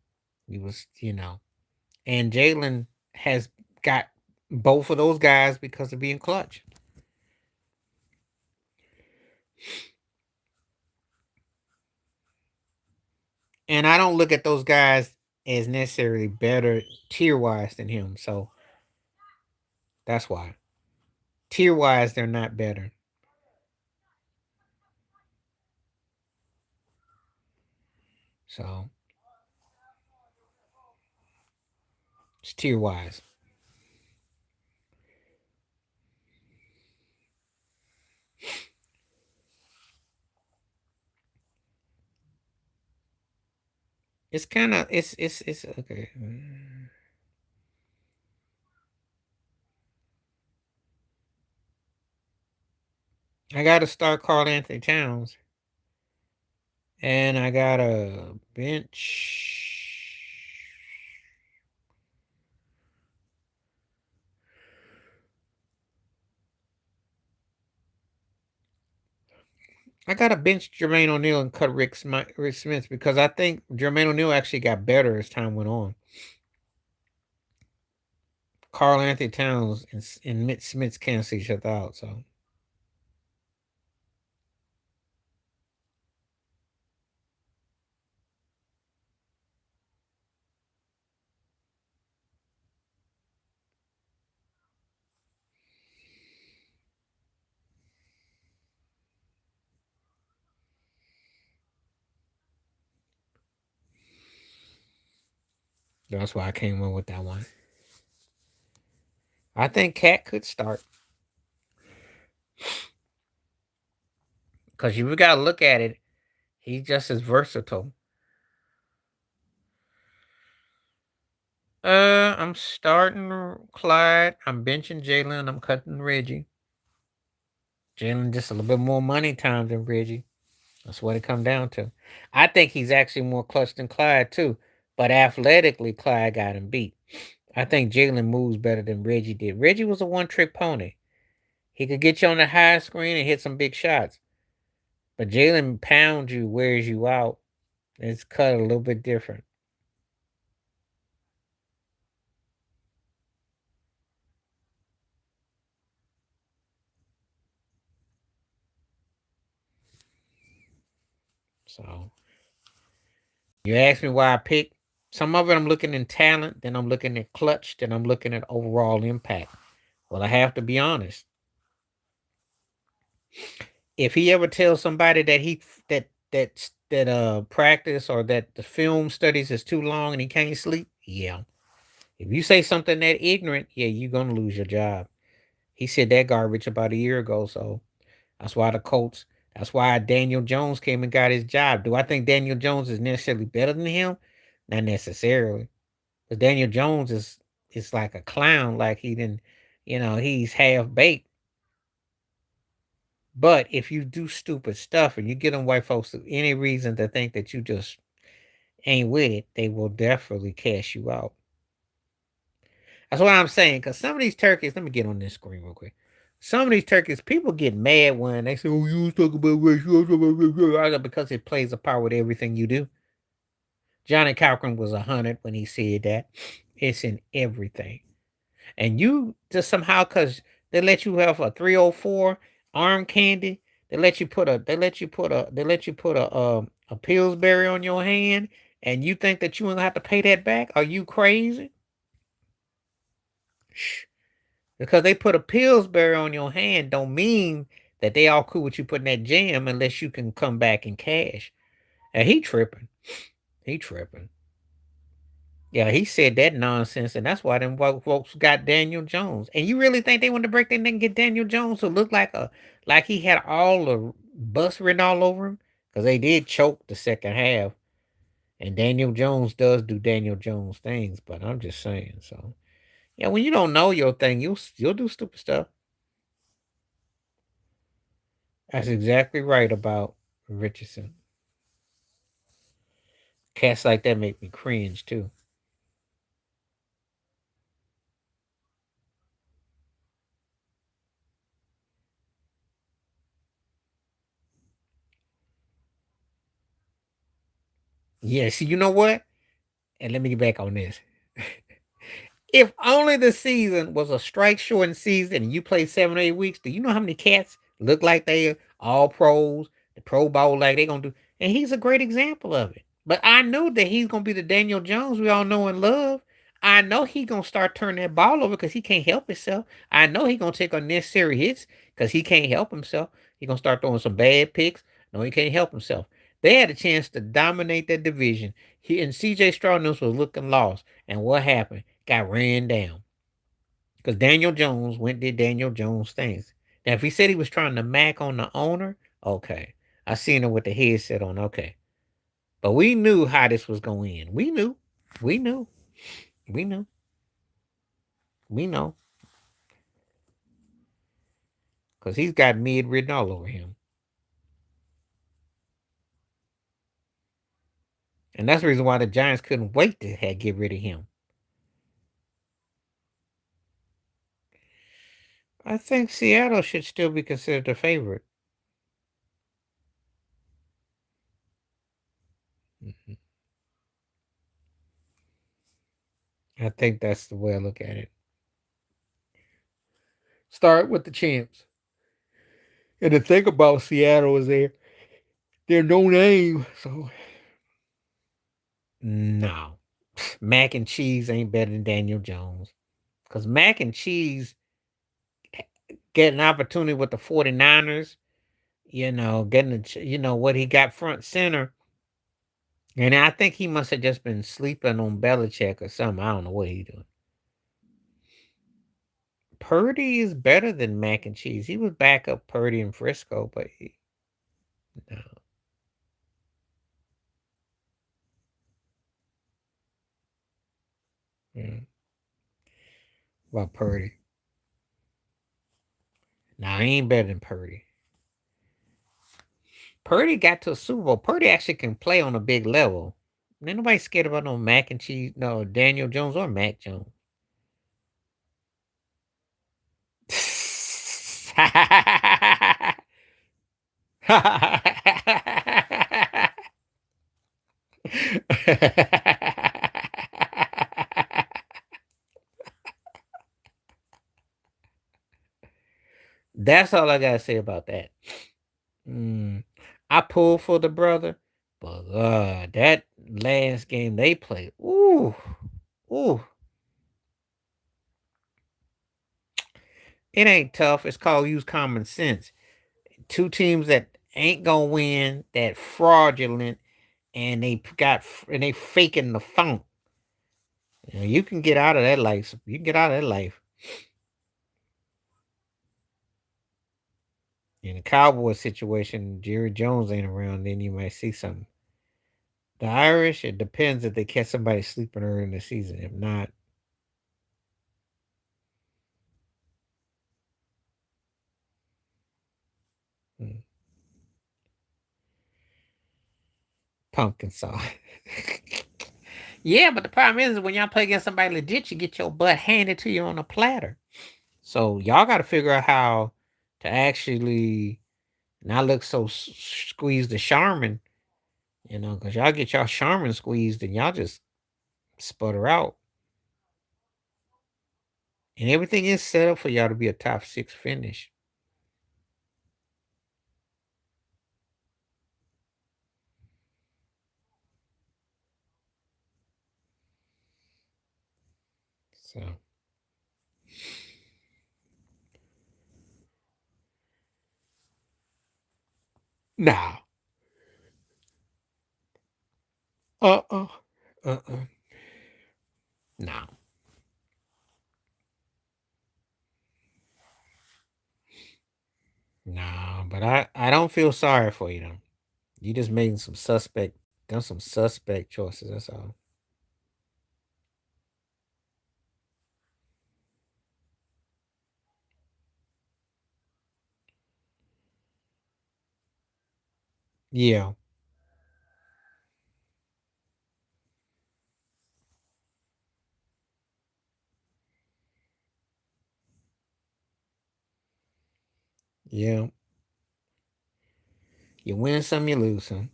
he was, And Jalen has got both of those guys because of being clutch. And I don't look at those guys as necessarily better tier wise than him. So that's why. Tier wise, they're not better. So it's tier wise. It's kind of it's okay. I got to start Carl Anthony Towns, and I got a bench. I got to bench Jermaine O'Neal and cut Rick Smith because I think Jermaine O'Neal actually got better as time went on. Carl Anthony Towns and Mitch Smith cancel each other out, so that's why I came up with that one. I think Cat could start because you got to look at it. He's just as versatile. I'm starting Clyde. I'm benching Jalen. I'm cutting Reggie. Jalen just a little bit more money time than Reggie. That's what it come down to. I think he's actually more clutch than Clyde too, but athletically, Clyde got him beat. I think Jalen moves better than Reggie did. Reggie was a one-trick pony. He could get you on the high screen and hit some big shots, but Jalen pounds you, wears you out. It's cut a little bit different. So you ask me why I picked. Some of it I'm looking in talent, then I'm looking at clutch, then I'm looking at overall impact. Well, I have to be honest. If he ever tells somebody that practice or that the film studies is too long and he can't sleep, yeah. If you say something that ignorant, yeah, you're gonna lose your job. He said that garbage about a year ago, so that's why the Colts. That's why Daniel Jones came and got his job. Do I think Daniel Jones is necessarily better than him? Not necessarily. But Daniel Jones is like a clown, like he didn't, he's half baked. But if you do stupid stuff and you get them white folks any reason to think that you just ain't with it, they will definitely cash you out. That's what I'm saying. Because some of these turkeys, let me get on this screen real quick. Some of these turkeys, people get mad when they say, "Oh, you was talking about race," because it plays a part with everything you do. Johnny Cochran was 100 when he said that. It's in everything. And you just somehow, because they let you have a 304 arm candy, they let you put a Pillsbury on your hand, and you think that you don't have to pay that back? Are you crazy? Shh. Because they put a Pillsbury on your hand don't mean that they all cool with you putting that jam unless you can come back in cash. And he tripping. He tripping. Yeah, he said that nonsense, and that's why them folks got Daniel Jones. And you really think they want to break their neck and get Daniel Jones to look like he had all the bus written all over him? Because they did choke the second half, and Daniel Jones does do Daniel Jones things. But I'm just saying. So yeah, when you don't know your thing, you'll do stupid stuff. That's exactly right about Richardson. Cats like that make me cringe too. Yeah, see, you know what? And let me get back on this. If only the season was a strike shortened season and you play 7 or 8 weeks, do you know how many cats look like they are all pros, the Pro Bowl like they gonna do? And he's a great example of it. But I know that he's gonna be the Daniel Jones we all know and love. I know he gonna start turning that ball over because he can't help himself. I know he gonna take unnecessary hits because he can't help himself. He gonna start throwing some bad picks. No, he can't help himself. They had a chance to dominate that division. He and CJ Stroud was looking lost. And what happened? Got ran down. Because Daniel Jones went did Daniel Jones things. Now, if he said he was trying to mac on the owner, okay. I seen him with the headset on, okay. But we knew how this was going to end. We knew. We knew. We knew. We know. Because he's got mid written all over him. And that's the reason why the Giants couldn't wait to get rid of him. I think Seattle should still be considered the favorite. Mhm. I think that's the way I look at it. Start with the champs. And the thing about Seattle is they're no name. So no. Mac and cheese ain't better than Daniel Jones. Because Mac and cheese get an opportunity with the 49ers, getting what he got front center. And I think he must have just been sleeping on Belichick or something. I don't know what he doing. Purdy is better than Mac and cheese. He was backup Purdy in Frisco, but no. Yeah. About Purdy. Nah, he ain't better than Purdy. Purdy got to a Super Bowl. Purdy actually can play on a big level. Ain't nobody scared about no Mac and cheese, no Daniel Jones or Mac Jones. That's all I gotta say about that. Mm, I pulled for the brother, but that last game they played, ooh, it ain't tough. It's called use common sense. Two teams that ain't gonna win, that fraudulent, and they faking the funk. You can get out of that life. You can get out of that life. In the Cowboy situation, Jerry Jones ain't around, then you might see something. The Irish, it depends if they catch somebody sleeping early in the season. If not, mm, pumpkin sauce. Yeah, but the problem is when y'all play against somebody legit, you get your butt handed to you on a platter. So y'all got to figure out how to actually not look so squeezed the Charmin, because y'all get y'all Charmin squeezed and y'all just sputter out. And everything is set up for y'all to be a top six finish. So, nah. Uh-uh. Uh-uh. No. No, but I don't feel sorry for you though. You just making done some suspect choices, that's all. Yeah. Yeah. You win some, you lose some.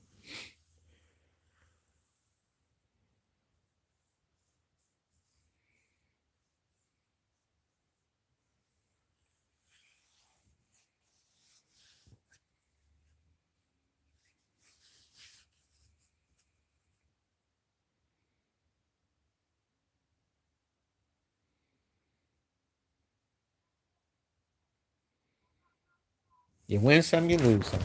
You win some, you lose some.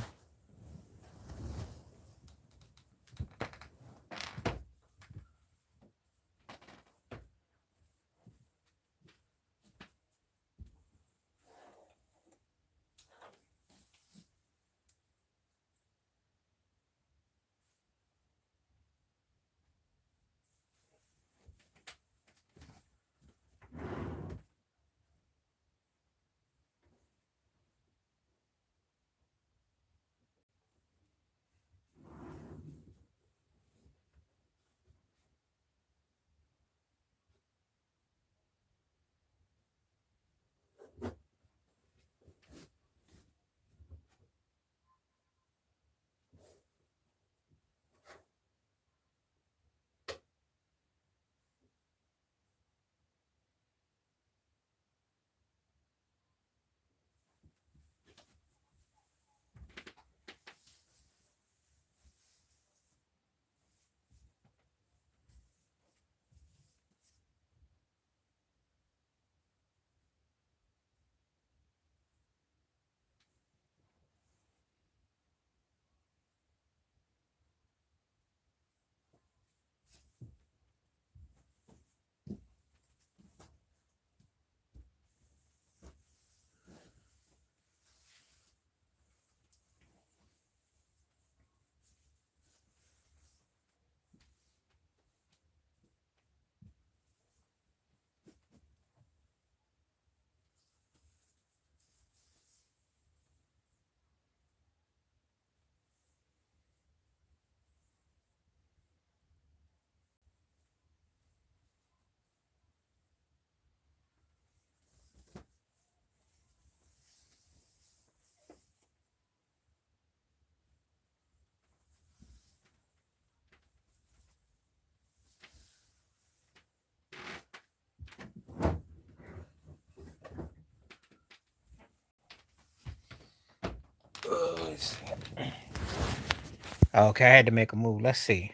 Okay, I had to make a move. Let's see.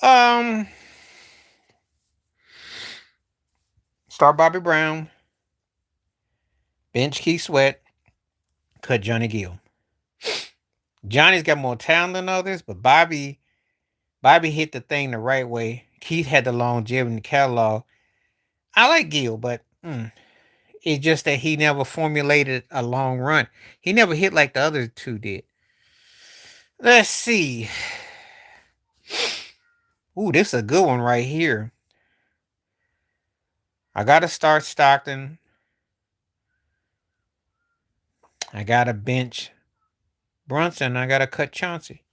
Um, Start Bobby Brown, bench Keith Sweat, cut Johnny Gill. Johnny's got more talent than others, but Bobby hit the thing the right way. Keith had the longevity in the catalog. I like Gill, but it's just that he never formulated a long run. He never hit like the other two did. Let's see. Ooh, this is a good one right here. I gotta start Stockton. I gotta bench Brunson. I gotta cut Chauncey.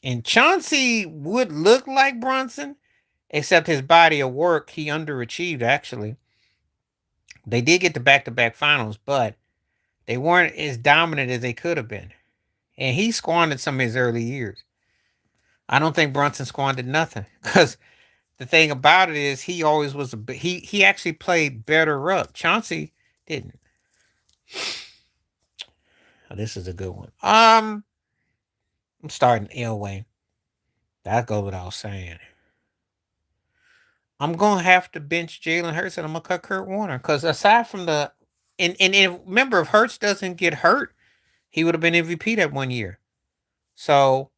And Chauncey would look like Brunson, except his body of work, he underachieved actually. They did get the back-to-back finals, but they weren't as dominant as they could have been. And he squandered some of his early years. I don't think Brunson squandered nothing. Because the thing about it is he always was he actually played better up. Chauncey didn't. Oh, this is a good one. I'm starting Elway. That goes without saying. I'm gonna have to bench Jalen Hurts and I'm gonna cut Kurt Warner. Because aside from the and remember, if Hurts doesn't get hurt, he would have been MVP that 1 year. So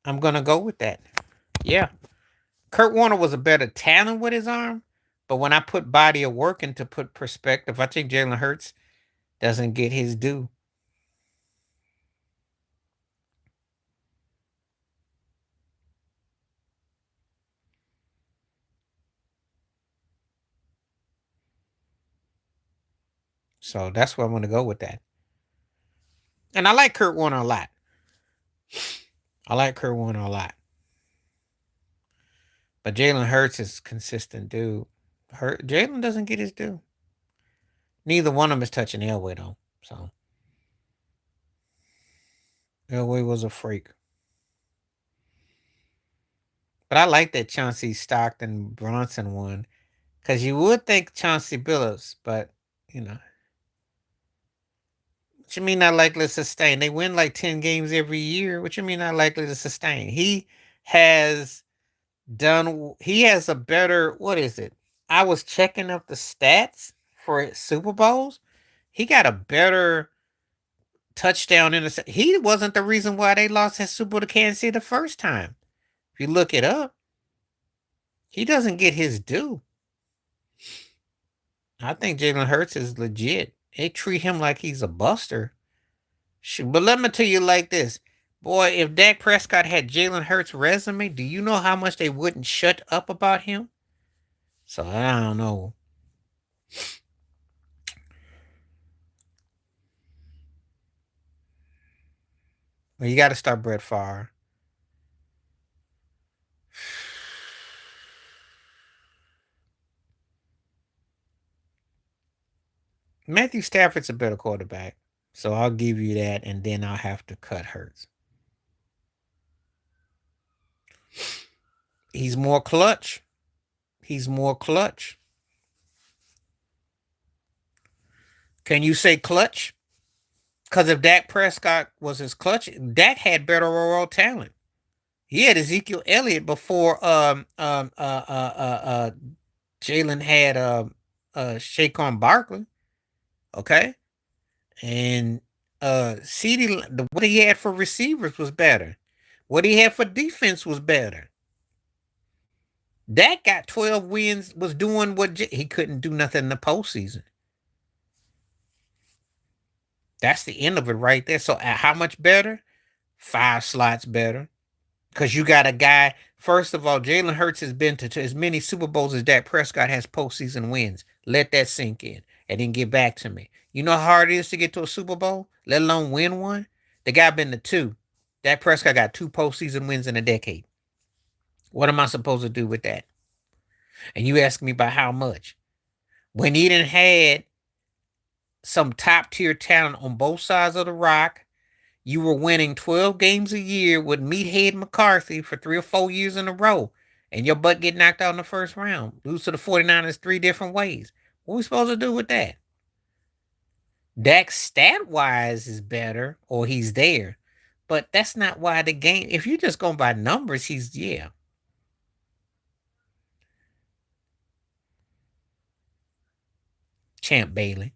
I'm gonna go with that. Yeah. Kurt Warner was a better talent with his arm, but when I put body of work into put perspective, I think Jalen Hurts doesn't get his due. So that's why I'm gonna go with that. And I like Kurt Warner a lot. I like Kurt Warner a lot. But Jalen Hurts is consistent, dude. Jalen doesn't get his due. Neither one of them is touching Elway though. So Elway was a freak. But I like that Chauncey Stockton Bronson one. Because you would think Chauncey Billups, but you know. What you mean not likely to sustain? They win like 10 games every year. What you mean not likely to sustain? Has he has a better, what is it? I was checking up the stats for Super Bowls. He got a better touchdown interception. He wasn't the reason why they lost that Super Bowl to Kansas City the first time. If you look it up, he doesn't get his due. I think Jalen Hurts is legit. They treat him like he's a buster. But let me tell you like this. Boy, if Dak Prescott had Jalen Hurts' resume, do you know how much they wouldn't shut up about him? So I don't know. Well, you got to start Brett Favre. Matthew Stafford's a better quarterback. So I'll give you that, and then I'll have to cut Hurts. He's more clutch. He's more clutch. Can you say clutch? Because if Dak Prescott was his clutch, Dak had better overall talent. He had Ezekiel Elliott before Jalen had Saquon Barkley. Okay. And CD, what he had for receivers was better. What he had for defense was better. Dak got 12 wins, was doing what he couldn't do nothing in the postseason. That's the end of it right there. So how much better? 5 slots better. Because you got a guy, first of all, Jalen Hurts has been to as many Super Bowls as Dak Prescott has postseason wins. Let that sink in and then get back to me. You know how hard it is to get to a Super Bowl, let alone win one? The guy been to 2. Dak Prescott got 2 postseason wins in a decade. What am I supposed to do with that? And you ask me about how much? When he done had some top tier talent on both sides of the rock, you were winning 12 games a year with Meathead McCarthy for 3 or 4 years in a row, and your butt get knocked out in the first round. Lose to the 49ers 3 different ways. What are we supposed to do with that? Dak stat wise is better, or he's there, but that's not why the game. If you just going by numbers, he's yeah. Champ Bailey.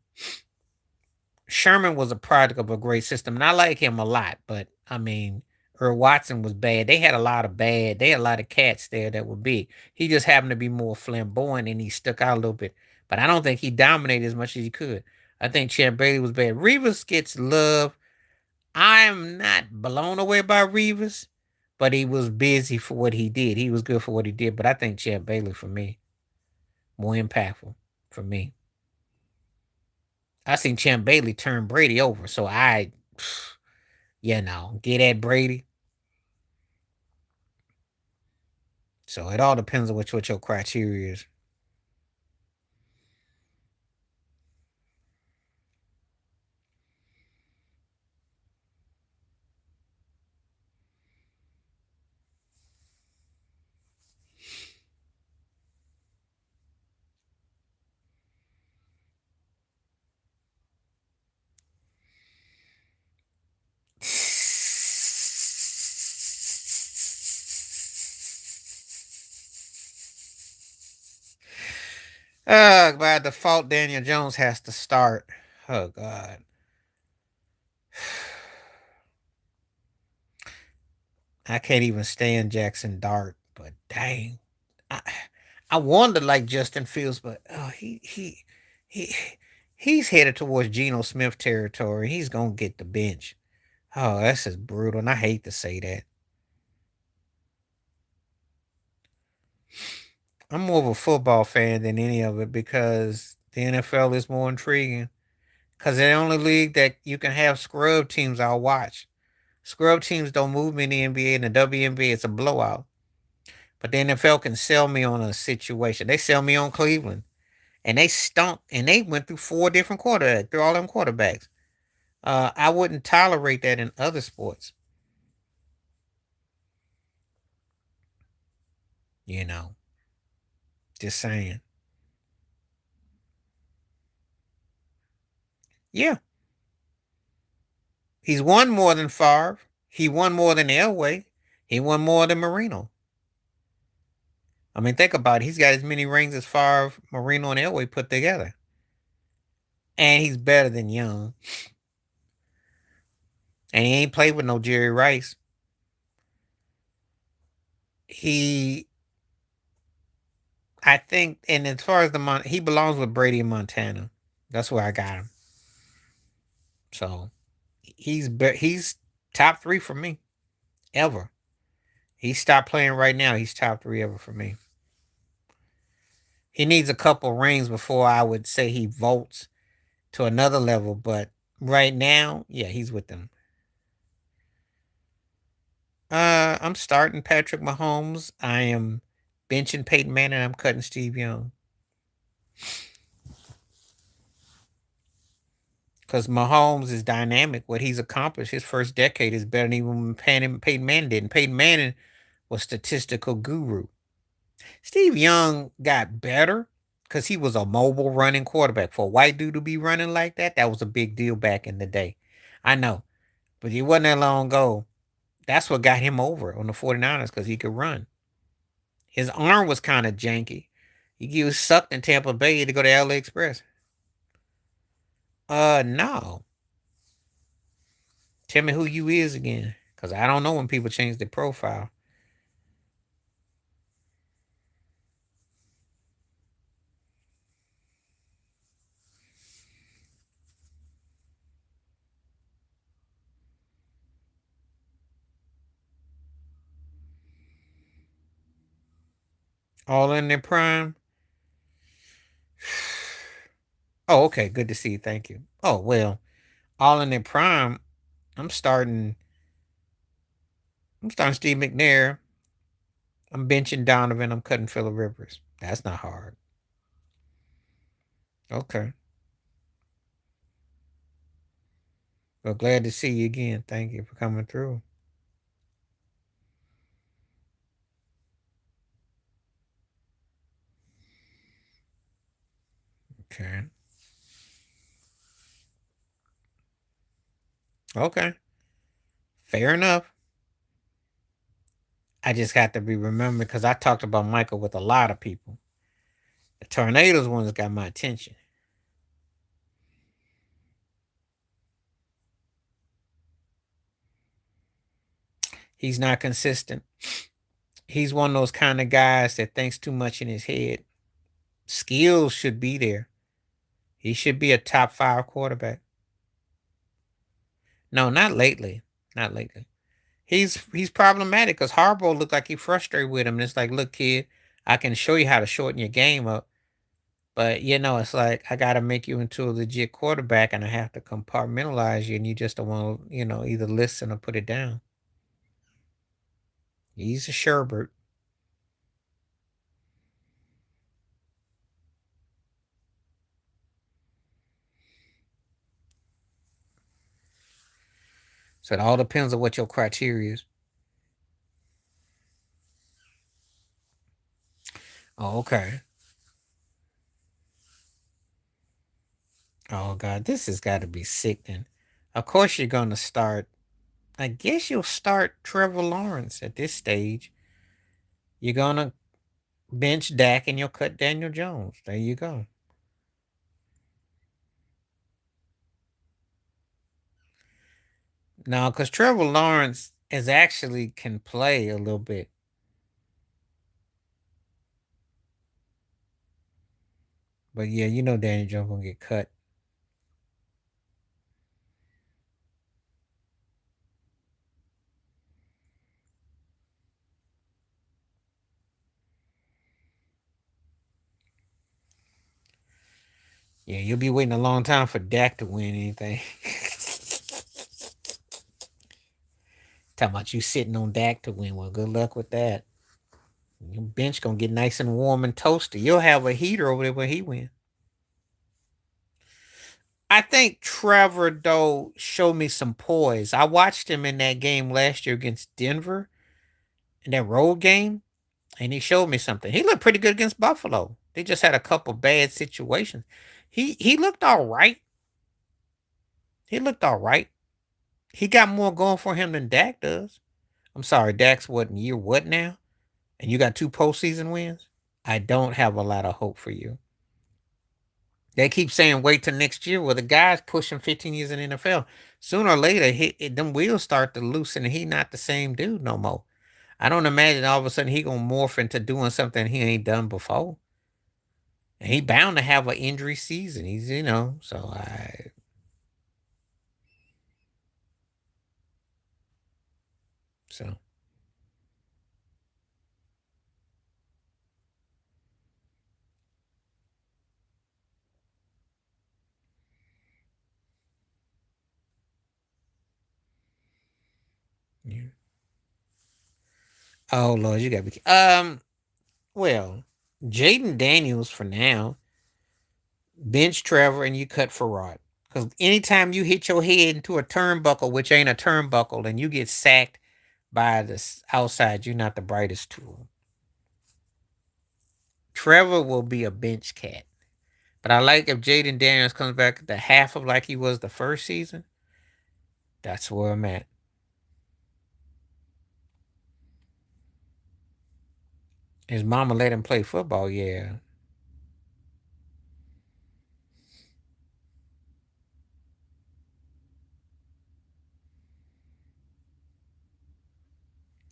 Sherman was a product of a great system, and I like him a lot. But I mean, Earl Watson was bad. They had a lot of bad. They had a lot of cats there that were big. He just happened to be more flamboyant, and he stuck out a little bit. But I don't think he dominated as much as he could. I think Champ Bailey was bad. Reeves gets love. I'm not blown away by Reeves, but he was busy for what he did. He was good for what he did. But I think Champ Bailey for me more impactful for me. I seen Champ Bailey turn Brady over, so get at Brady. So it all depends on what your criteria is. By default, Daniel Jones has to start. Oh God, I can't even stand Jackson Dart. But dang, I I wanted to like Justin Fields, but he he's headed towards Geno Smith territory. He's gonna get the bench. Oh, that's just brutal, and I hate to say that. I'm more of a football fan than any of it because the NFL is more intriguing. Because the only league that you can have scrub teams I'll watch. Scrub teams don't move me in the NBA, and the WNBA it's a blowout. But the NFL can sell me on a situation. They sell me on Cleveland, and they stunk, and they went through four different quarterbacks, through all them quarterbacks. I wouldn't tolerate that in other sports. You know, just saying. Yeah, he's won more than Favre. He won more than Elway. He won more than Marino. I mean, think about it. He's got as many rings as Favre, Marino, and Elway put together. And he's better than Young. And he ain't played with no Jerry Rice. He, I think, and as far as he belongs with Brady and Montana. That's where I got him. So he's top three for me ever. He stopped playing right now. He's top three ever for me. He needs a couple rings before I would say he votes to another level. But right now, yeah, he's with them. I'm starting Patrick Mahomes. I am benching Peyton Manning. I'm cutting Steve Young. Because Mahomes is dynamic. What he's accomplished his first decade is better than even Peyton Manning did. And Peyton Manning was statistical guru. Steve Young got better because he was a mobile running quarterback. For a white dude to be running like that, that was a big deal back in the day. I know. But it wasn't that long ago. That's what got him over on the 49ers because he could run. His arm was kind of janky. He was sucked in Tampa Bay to go to LA Express. No. Tell me who you is again. Because I don't know when people change their profile. All in their prime. Oh, okay. Good to see you. Thank you. Oh, well, all in their prime. I'm starting. I'm starting Steve McNair. I'm benching Donovan. I'm cutting Phillip Rivers. That's not hard. Okay. Well, glad to see you again. Thank you for coming through. Okay. Okay. Fair enough. I just got to be remembered because I talked about Michael with a lot of people. The tornadoes ones got my attention. He's not consistent. He's one of those kind of guys that thinks too much in his head. Skills should be there. He should be a top five quarterback. No, not lately. Not lately. He's problematic because Harbaugh looked like he frustrated with him. And it's like, look, kid, I can show you how to shorten your game up, but it's like I got to make you into a legit quarterback, and I have to compartmentalize you, and you just don't want to, either listen or put it down. He's a sherbert. So it all depends on what your criteria is. Oh, okay. Oh God, this has got to be sickening. Of course, you're gonna start. I guess you'll start Trevor Lawrence at this stage. You're gonna bench Dak and you'll cut Daniel Jones. There you go. Now, because Trevor Lawrence is actually can play a little bit, but yeah, Daniel Jones gonna get cut. Yeah, you'll be waiting a long time for Dak to win anything. Talking about you sitting on Dak to win. Well, good luck with that. Your bench gonna get nice and warm and toasty. You'll have a heater over there when he wins. I think Trevor though showed me some poise. I watched him in that game last year against Denver in that road game, and he showed me something. He looked pretty good against Buffalo. They just had a couple bad situations. He looked all right. He looked all right. He got more going for him than Dak does. I'm sorry, Dak's what in year what now? And you got two postseason wins? I don't have a lot of hope for you. They keep saying wait till next year. Well, the guy's pushing 15 years in the NFL. Sooner or later, them wheels start to loosen, and he not the same dude no more. I don't imagine all of a sudden he gonna morph into doing something he ain't done before. And he bound to have an injury season. He's so I so yeah. Oh Lord, you gotta be well, Jaden Daniels for now. Bench Trevor and you cut for Rod. Because anytime you hit your head into a turnbuckle, which ain't a turnbuckle, and you get sacked by the outside, you're not the brightest tool. Trevor will be a bench cat. But I like if Jaden Daniels comes back the half of like he was the first season. That's where I'm at. His mama let him play football, yeah.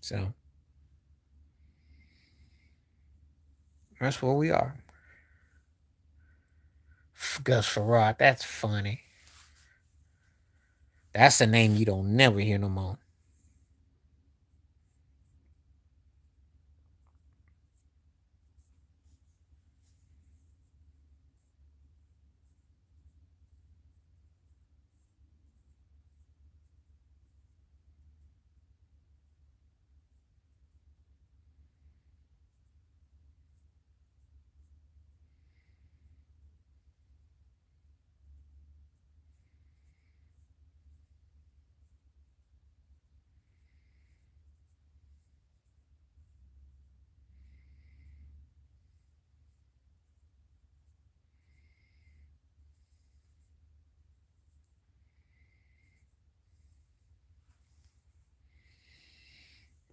So that's where we are. Gus Farad, that's funny. That's a name you don't never hear no more.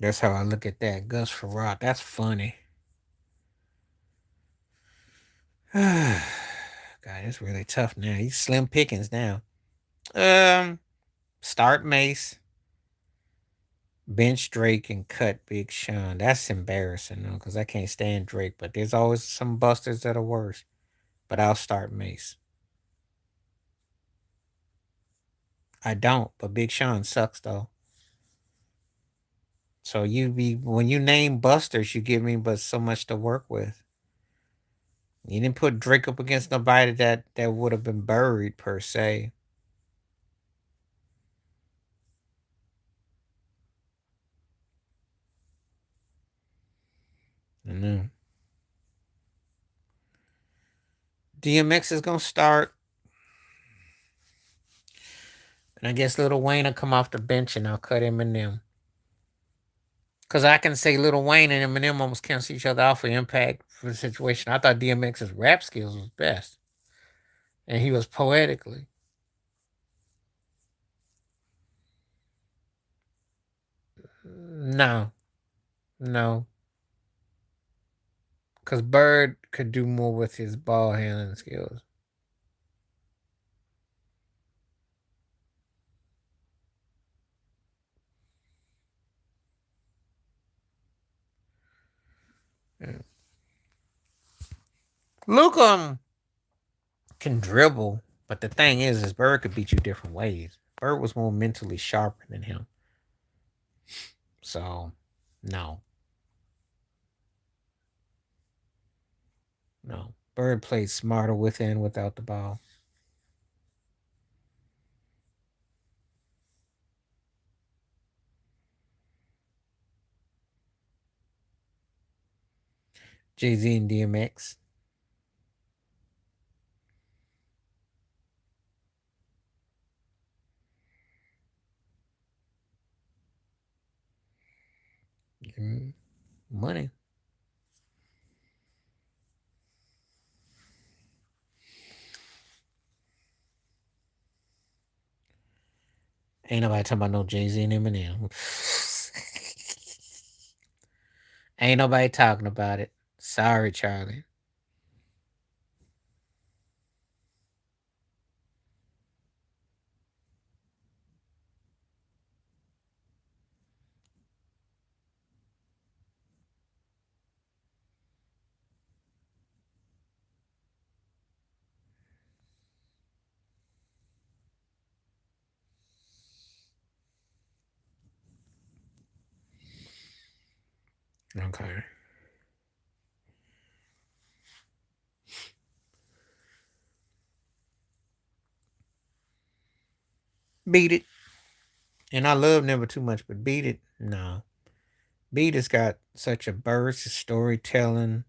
That's how I look at that. Gus Farrat. That's funny. God, it's really tough now. He's slim pickings now. Um, Start Mace, bench Drake, and cut Big Sean. That's embarrassing though, because I can't stand Drake. But there's always some busters that are worse. But I'll start Mace. I don't, but Big Sean sucks though. So you be when you name busters, you give me but so much to work with. You didn't put Drake up against nobody that would have been buried per se. I know. DMX is gonna start, and I guess Lil Wayne will come off the bench, and I'll cut Eminem. Cause I can say Lil Wayne and Eminem almost cancel each other out for impact for the situation. I thought DMX's rap skills was best, and he was poetically. No, no, cause Bird could do more with his ball handling skills. Yeah. Luke can dribble, but the thing is Bird could beat you different ways. Bird was more mentally sharper than him, so no, no. Bird played smarter with and without the ball. Jay Z and DMX. Mm, money. Ain't nobody talking about no Jay Z and Eminem. Ain't nobody talking about it. Sorry, Charlie. Okay. Beat it. And I love Never Too Much, but Beat It, no. Beat It's got such a burst of storytelling.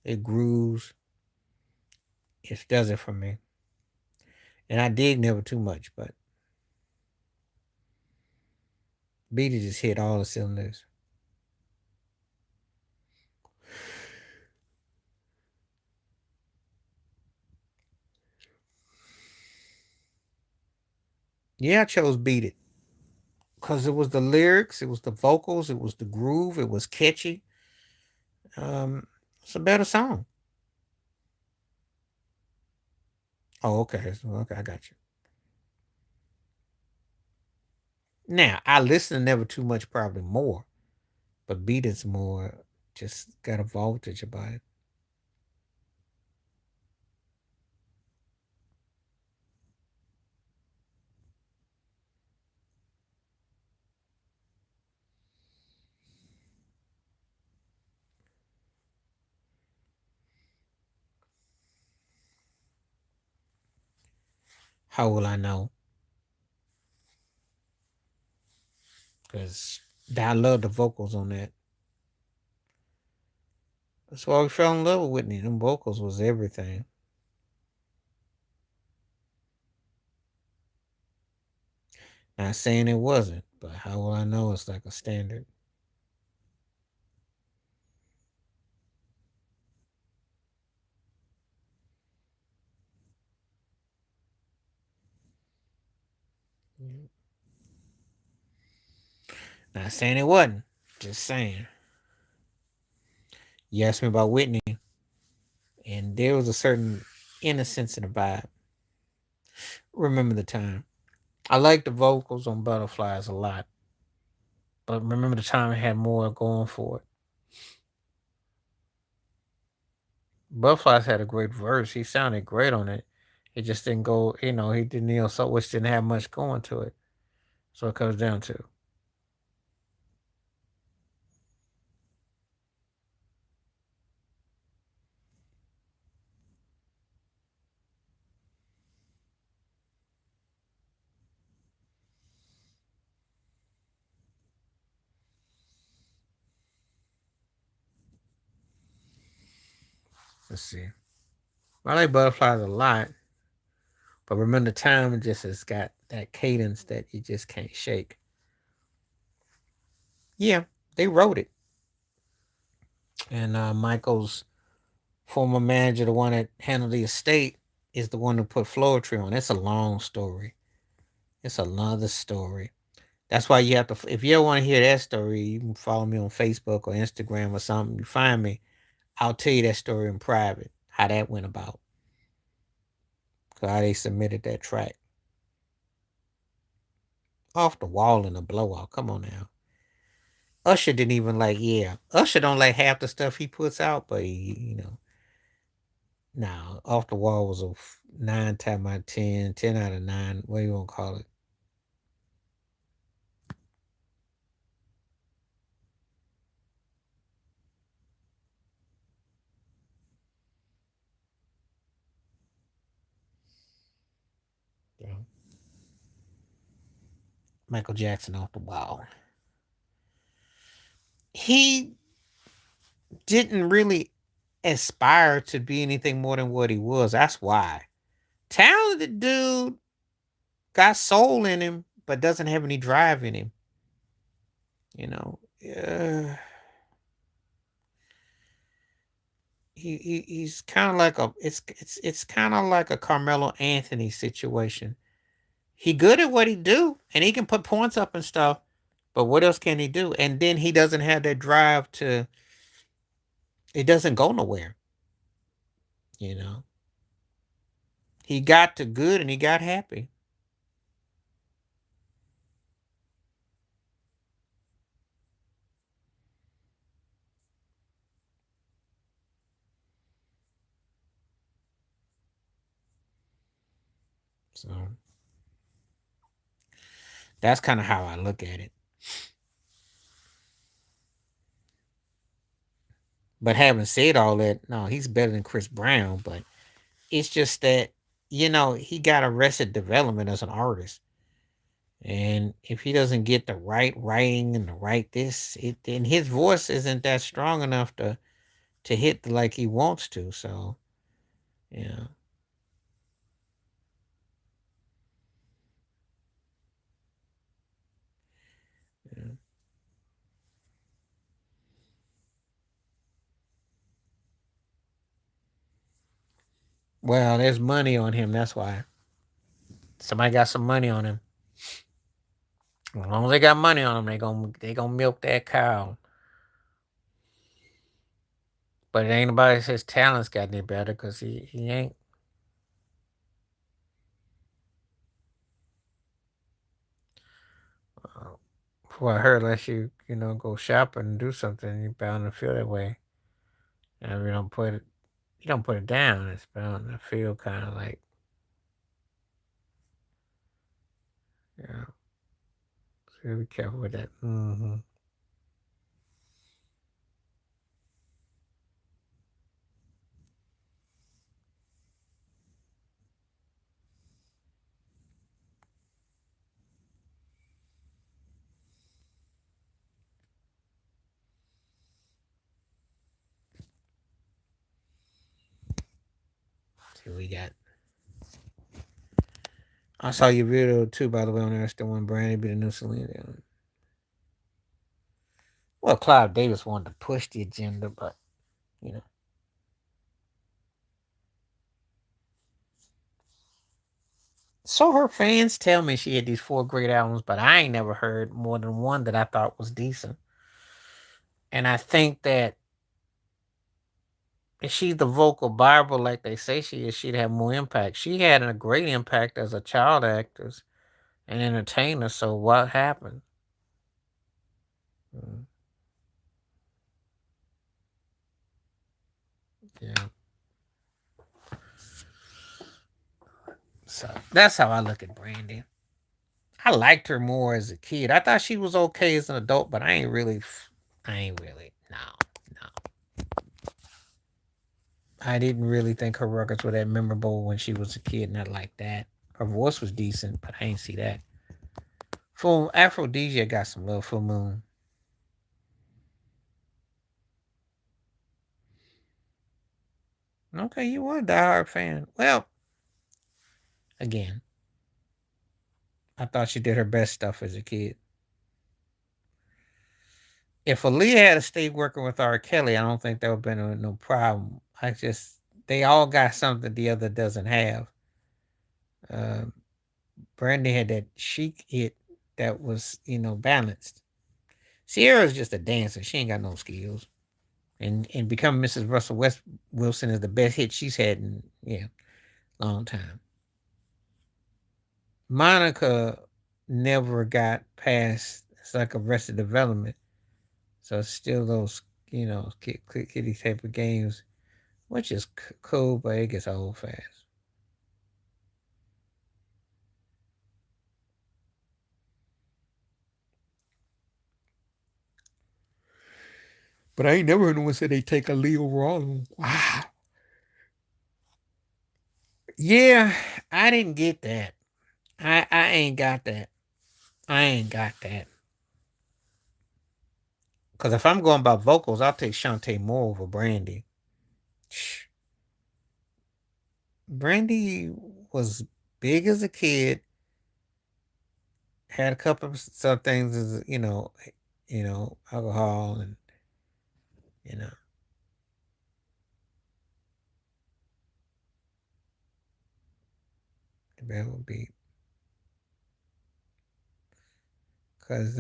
It grooves. It does it for me. And I dig Never Too Much, but Beat It just hit all the cylinders. Yeah, I chose Beat It. Because it was the lyrics, it was the vocals, it was the groove, it was catchy. It's a better song. Oh, okay. Okay, I got you. Now, I listen to Never Too Much probably more, but Beat It's more just got a voltage about it. How will I know? Because I love the vocals on that. That's why we fell in love with Whitney. Them vocals was everything. Not saying it wasn't, but how will I know it's like a standard? Not saying it wasn't. Just saying. You asked me about Whitney, and there was a certain innocence in the vibe. Remember the time. I like the vocals on Butterflies a lot, but remember the time it had more going for it. Butterflies had a great verse. He sounded great on it. It just didn't go, he didn't, so which didn't have much going to it. So it comes down to. Let's see. I like Butterflies a lot, but remember the time it just has got that cadence that you just can't shake. Yeah, they wrote it. And Michael's former manager, the one that handled the estate, is the one who put Floetry on. It's a long story. It's another story. That's why you have to. If you ever want to hear that story, you can follow me on Facebook or Instagram or something. You find me, I'll tell you that story in private. How that went about. How they submitted that track. Off the wall in a blowout. Come on now. Usher didn't even like. Yeah, Usher don't like half the stuff he puts out, but he. Now, off the wall was a 9 out of 10, 10 out of 9. What do you want to call it? Yeah. Michael Jackson off the wall. He didn't really aspire to be anything more than what he was. That's why. Talented dude, got soul in him, but doesn't have any drive in him. You know, he's kind of like it's kind of like a Carmelo Anthony situation. He good at what he do, and he can put points up and stuff. But what else can he do? And then he doesn't have that drive to. It doesn't go nowhere. You know, he got to good and he got happy. So that's kind of how I look at it. But having said all that, no, he's better than Chris Brown. But it's just that he got arrested development as an artist, and if he doesn't get the right writing and the right this, then his voice isn't that strong enough to hit like he wants to. So yeah, yeah. Well, there's money on him. That's why somebody got some money on him. As long as they got money on him, they gonna milk that cow. But it ain't nobody says talent's got any better because he ain't. Uh, from what I heard, unless you go shopping and do something, you're bound to feel that way. And if you don't put it down, it's bound to feel kind of like, yeah. So be careful with that. See what we got. I saw your video too, by the way, on there. The one Brandy be the new Selena. Well, Clive Davis wanted to push the agenda, but you know. So her fans tell me she had these 4 great albums, but I ain't never heard more than one that I thought was decent. And I think that if she's the vocal Bible like they say she is, she'd have more impact. She had a great impact as a child actress and entertainer. So what happened? Mm, yeah. So that's how I look at Brandy. I liked her more as a kid. I thought she was okay as an adult, but I ain't really, no, no. I didn't really think her records were that memorable when she was a kid, not like that. Her voice was decent, but I ain't see that. Full Aphrodisia got some love. Full Moon. Okay, you were a diehard fan. Well, again, I thought she did her best stuff as a kid. If Aaliyah had stayed working with R. Kelly, I don't think there would have been no problem. They all got something the other doesn't have. Uh, Brandy had that chic hit that was, balanced. Sierra's just a dancer. She ain't got no skills. And becoming Mrs. Russell West Wilson is the best hit she's had in long time. Monica never got past it's like Arrested Development, so it's still those kitty type of games, which is cool, but it gets old fast. But I ain't never heard no one say they take a Leo wrong. Wow. Yeah, I didn't get that. I ain't got that. I ain't got that. Because if I'm going by vocals, I'll take Shantae Moore over Brandy. Brandy was big as a kid, had a couple of some things as alcohol and you know the band would be because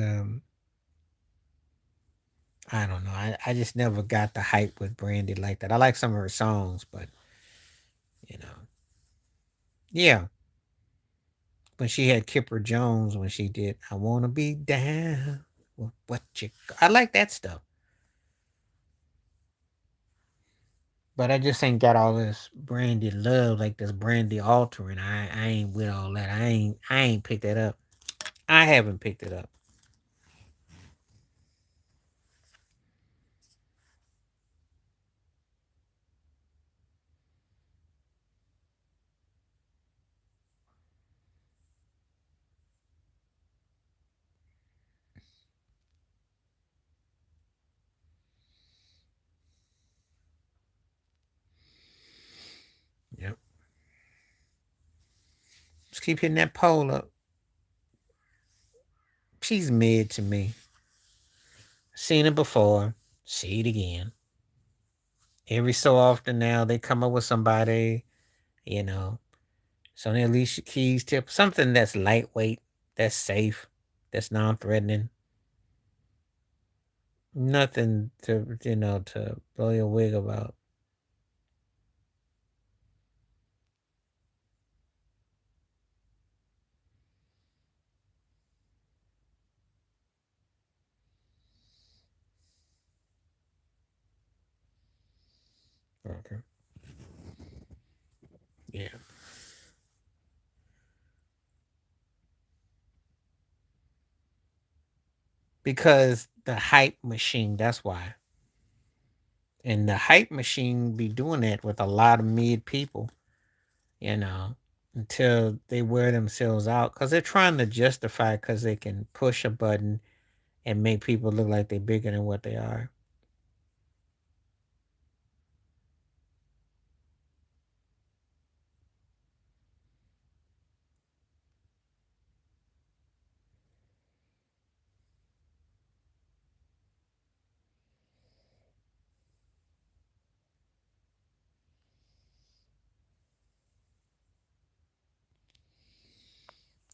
I don't know. I just never got the hype with Brandy like that. I like some of her songs, but you know, yeah. When she had Kipper Jones, when she did "I Wanna Be Down with What You," I like that stuff. But I just ain't got all this Brandy love like this Brandy altering. I ain't with all that. I ain't picked that up. I haven't picked it up. Yep. Just keep hitting that pole up. She's mid to me. Seen it before. See it again. Every so often now they come up with somebody, you know. So they Alicia Keys tip something that's lightweight, that's safe, that's non-threatening. Nothing to blow your wig about. Okay. Yeah. Because the hype machine, that's why. And the hype machine be doing that with a lot of mid people, you know, until they wear themselves out because they're trying to justify because they can push a button and make people look like they're bigger than what they are.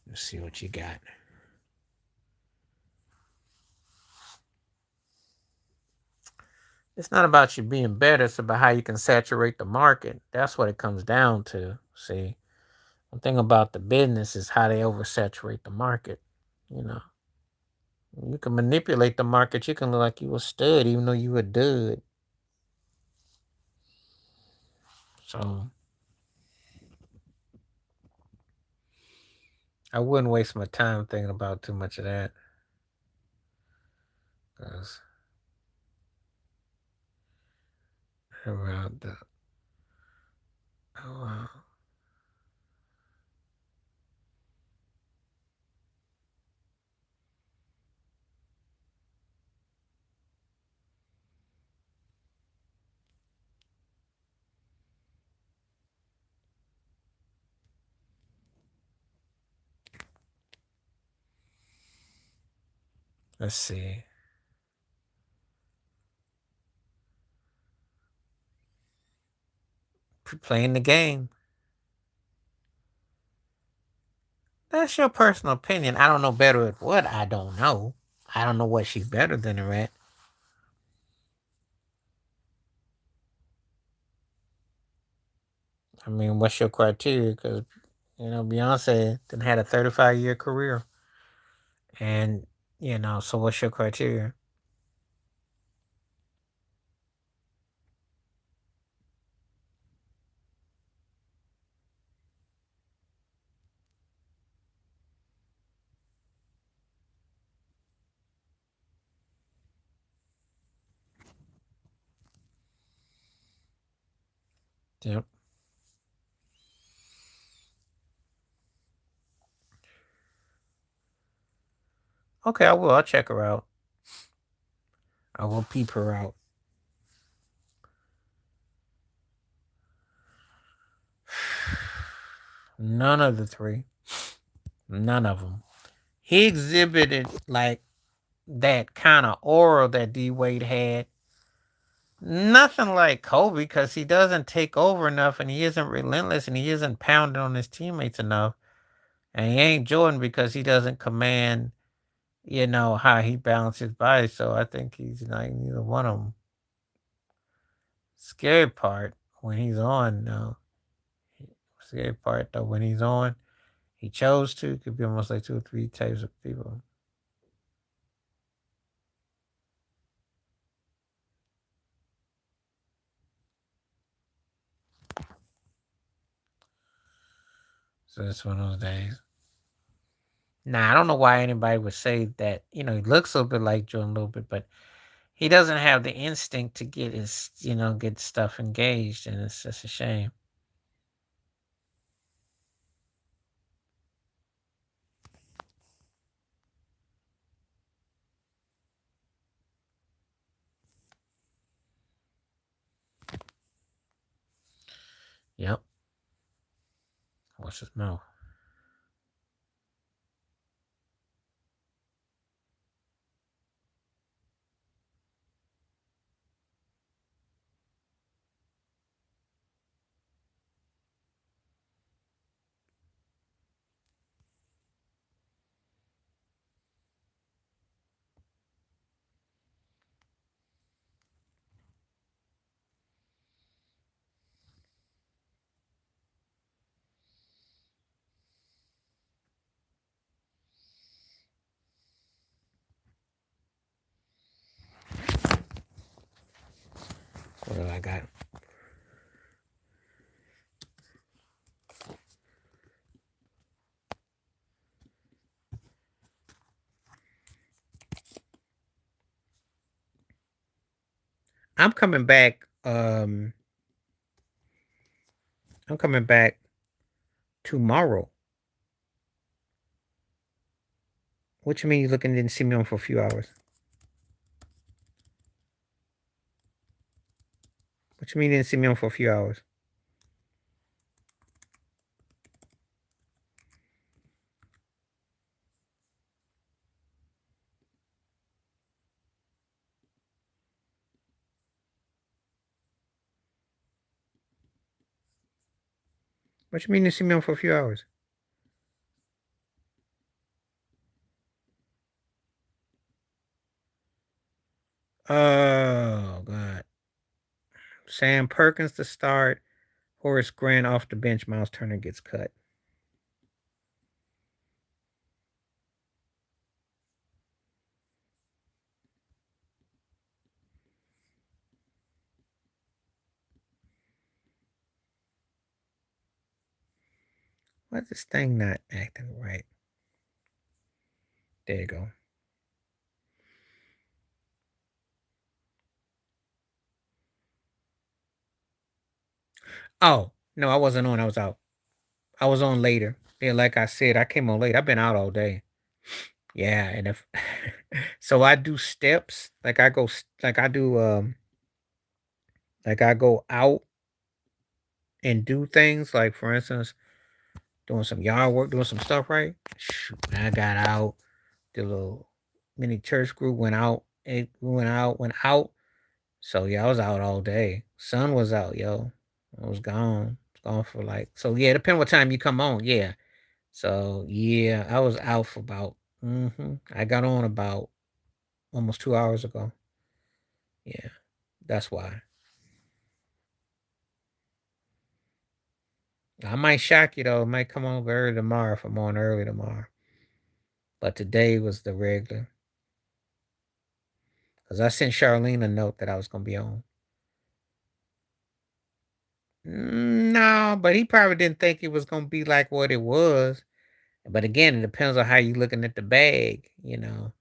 Let's see what you got. It's not about you being better. It's about how you can saturate the market. That's what it comes down to. See, the thing about the business is how they oversaturate the market. You know, you can manipulate the market. You can look like you a stud, even though you a dud. So I wouldn't waste my time thinking about too much of that. Cause around the oh wow. Let's see. Playing the game. That's your personal opinion. I don't know better at what. I don't know. I don't know what she's better than her at. I mean, what's your criteria? Because Beyonce then had a 35-year career, and so what's your criteria? Yep. Okay, I will. I'll check her out. I will peep her out. None of the three. None of them. He exhibited like that kind of aura that D Wade had. Nothing like Kobe because he doesn't take over enough and he isn't relentless and he isn't pounding on his teammates enough. And he ain't Jordan because he doesn't command, how he balances body. So I think he's like neither one of them. Scary part when he's on, no. Scary part though, when he's on, he chose to. Could be almost like two or three types of people. So it's one of those days. Now I don't know why anybody would say that. He looks a little bit like Jordan a little bit, but he doesn't have the instinct to get stuff engaged, and it's just a shame. Yep. What's his mouth? What do I got? I'm coming back. I'm coming back tomorrow. What you mean you looking didn't see me on for a few hours? What you mean you didn't see me on for a few hours? What you mean you didn't see me on for a few hours? Oh God. Sam Perkins to start. Horace Grant off the bench. Miles Turner gets cut. Why's this thing not acting right? There you go. Oh, no, I wasn't on. I was out. I was on later. Yeah, like I said, I came on late. I've been out all day. Yeah, and if so I do steps, like I go like I do like I go out and do things like for instance, doing some yard work, doing some stuff, right? Shoot, I got out, the little mini church group went out, went out. So yeah, I was out all day. Sun was out, yo. I was gone. Gone for like so yeah, depending what time you come on, yeah. So yeah, I was out for about I got on about almost 2 hours ago. Yeah. That's why. I might shock you though. It might come on early tomorrow if I'm on early tomorrow. But today was the regular. Because I sent Charlene a note that I was gonna be on. No, but he probably didn't think it was gonna be like what it was. But again, it depends on how you looking at the bag, you know.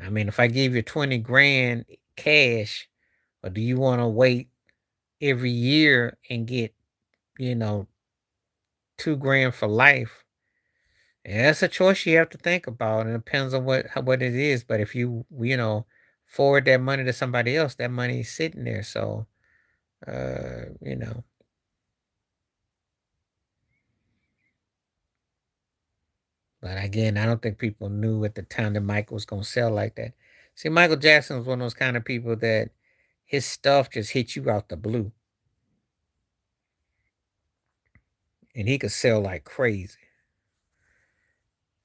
I mean, if I give you 20 grand cash, or do you want to wait every year and get, you know, 2 grand for life? Yeah, that's a choice you have to think about. And it depends on what it is. But if you forward that money to somebody else, that money is sitting there. So, you know. But again, I don't think people knew at the time that Michael was gonna sell like that. See, Michael Jackson was one of those kind of people that his stuff just hit you out the blue, and he could sell like crazy.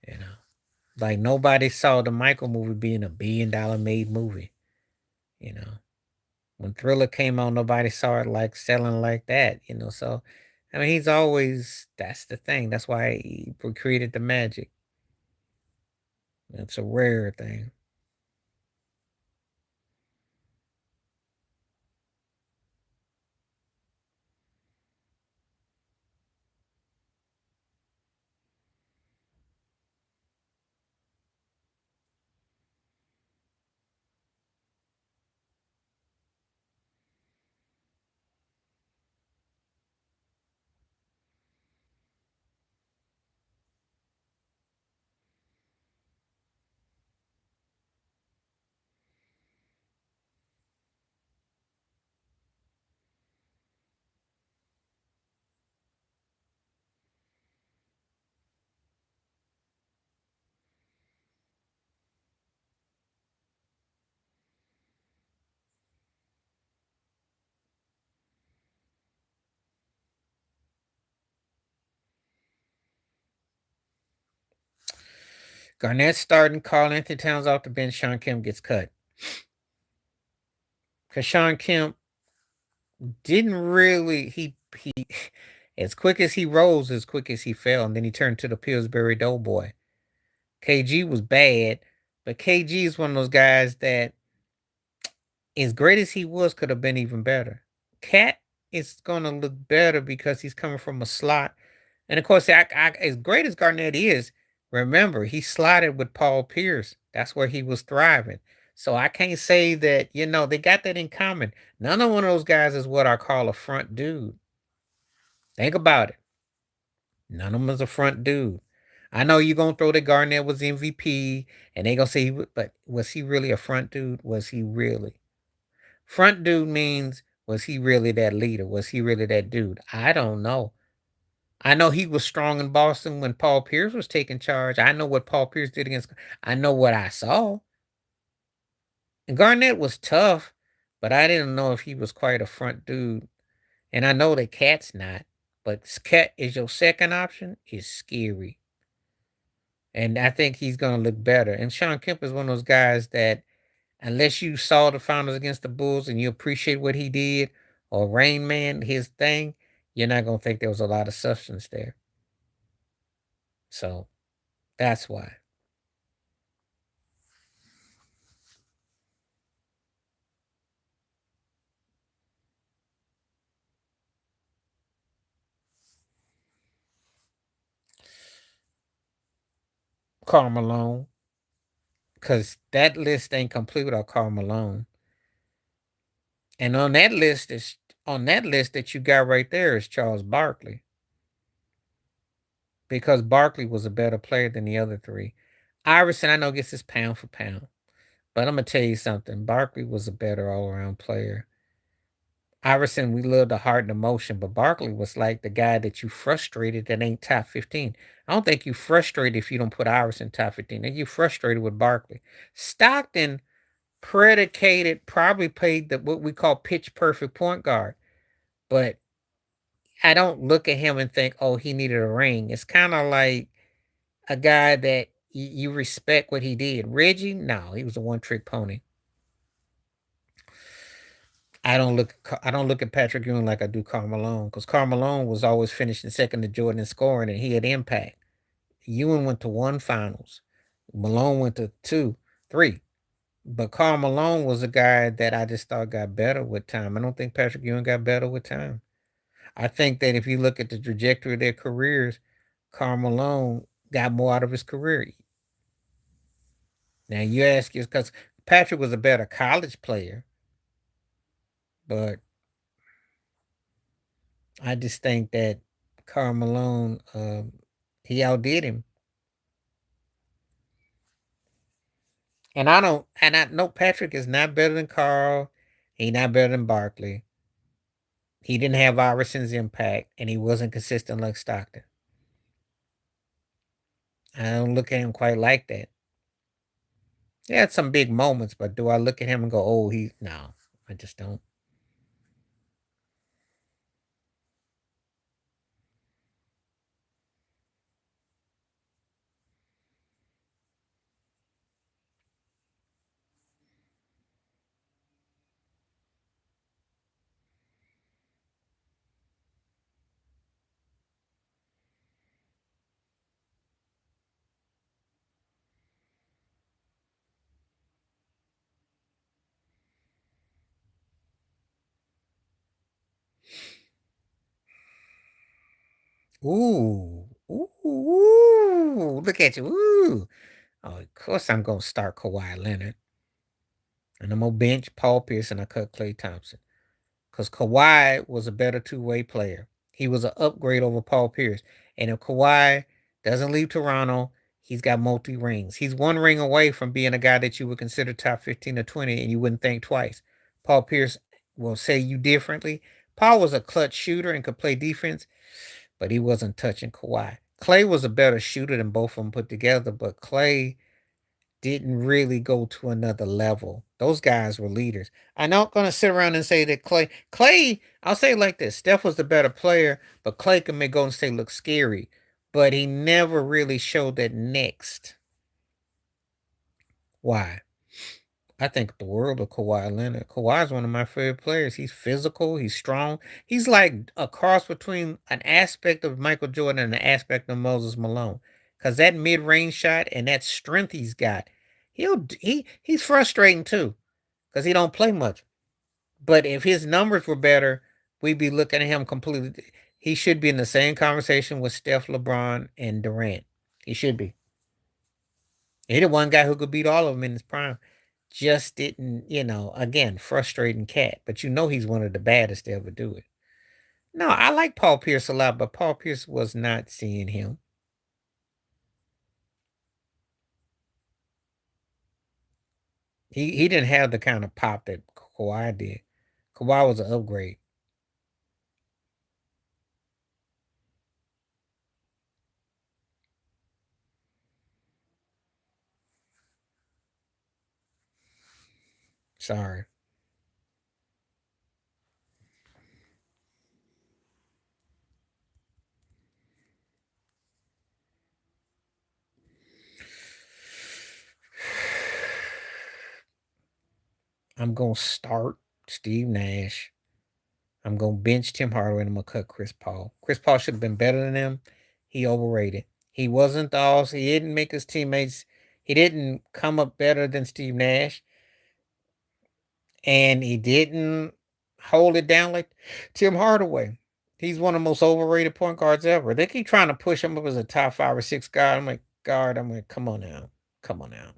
You know, like nobody saw the Michael movie being a $1 billion made movie. You know, when Thriller came out, nobody saw it like selling like that. You know, so I mean, he's always that's the thing. That's why he created the magic. It's a rare thing. Garnett starting, Carl Anthony Towns off the bench, Sean Kemp gets cut. Because Sean Kemp didn't really he as quick as he rose, as quick as he fell, and then he turned to the Pillsbury Doughboy. KG was bad, but KG is one of those guys that, as great as he was, could have been even better. Cat is gonna look better because he's coming from a slot. And of course, as great as Garnett is, remember he slotted with Paul Pierce. That's where he was thriving. So I can't say that they got that in common. None of one of those guys is what I call a front dude. Think about it. None of them is a front dude. I know you're gonna throw that Garnett was MVP, and they gonna say, but was he really a front dude? Was he really? Front dude means was he really that leader? Was he really that dude? I don't know. I know he was strong in Boston when Paul Pierce was taking charge. I know what Paul Pierce did against. I know what I saw. And Garnett was tough, but I didn't know if he was quite a front dude. And I know that Cat's not, but Cat is your second option is scary. And I think he's gonna look better. And Sean Kemp is one of those guys that Unless you saw the finals against the Bulls and you appreciate what he did, or Rain Man, his thing, you're not gonna think there was a lot of substance there. So that's why. Karl Malone, because that list ain't complete without Karl Malone. And on that list that you got right there is Charles Barkley, because Barkley was a better player than the other three. Iverson, I know, gets his pound for pound, but I'm gonna tell you something. Barkley was a better all around player. Iverson, we love the heart and emotion, but Barkley was like the guy that you frustrated that ain't top 15. I don't think you frustrated if you don't put Iverson top 15. And you frustrated with Barkley. Stockton probably played the what we call pitch perfect point guard, but I don't look at him and think, oh, he needed a ring. It's kind of like a guy that you respect what he did. Reggie, no, he was a one trick pony. I don't look at Patrick Ewing like I do Karl Malone, because Karl Malone was always finishing second to Jordan in scoring, and he had impact. Ewing went to one finals. Malone went to two, three. But Karl Malone was a guy that I just thought got better with time. I don't think Patrick Ewing got better with time. I think that if you look at the trajectory of their careers, Karl Malone got more out of his career. Now you ask is because Patrick was a better college player, but I just think that Karl Malone, he outdid him. And I know Patrick is not better than Carl. He not better than Barkley. He didn't have Iverson's impact, and he wasn't consistent like Stockton. I don't look at him quite like that. He had some big moments, but do I look at him and go, "Oh, he no," I just don't. Ooh, ooh, ooh! Look at you! Ooh! Oh, of course I'm gonna start Kawhi Leonard, and I'm gonna bench Paul Pierce, and I cut Klay Thompson. Because Kawhi was a better two-way player. He was an upgrade over Paul Pierce. And if Kawhi doesn't leave Toronto, he's got multi rings. He's one ring away from being a guy that you would consider top 15 or 20 and you wouldn't think twice. Paul Pierce will say you differently. Paul was a clutch shooter and could play defense, but he wasn't touching Kawhi. Klay was a better shooter than both of them put together, but Klay didn't really go to another level. Those guys were leaders. I'm not going to sit around and say that I'll say it like this: Steph was the better player, but Klay can make Golden State look scary. But he never really showed that next. Why? I think the world of Kawhi Leonard. Kawhi is one of my favorite players. He's physical. He's strong. He's like a cross between an aspect of Michael Jordan and an aspect of Moses Malone. Cause that mid range shot and that strength he's got, he's frustrating too. Cause he don't play much. But if his numbers were better, we'd be looking at him completely. He should be in the same conversation with Steph, LeBron, and Durant. He should be. He the one guy who could beat all of them in his prime. Just didn't, again, frustrating cat. But you know he's one of the baddest to ever do it. No, I like Paul Pierce a lot, but Paul Pierce was not seeing him. He didn't have the kind of pop that Kawhi did. Kawhi was an upgrade. Sorry. I'm gonna start Steve Nash. I'm gonna bench Tim Hardaway and I'm gonna cut Chris Paul. Chris Paul should have been better than him. He overrated. He wasn't all. He didn't make his teammates. He didn't come up better than Steve Nash, and he didn't hold it down like Tim Hardaway. He's one of the most overrated point guards ever. They keep trying to push him up as a top 5 or 6 guy. I'm like, guard. I'm like, come on now, come on now,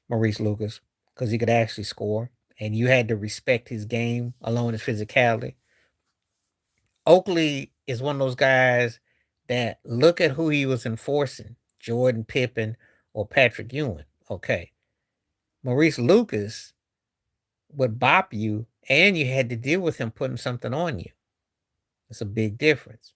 Maurice Lucas, because he could actually score, and you had to respect his game along with his physicality. Oakley is one of those guys that look at who he was enforcing, Jordan Pippen or Patrick Ewing. Okay. Maurice Lucas would bop you and you had to deal with him putting something on you. It's a big difference.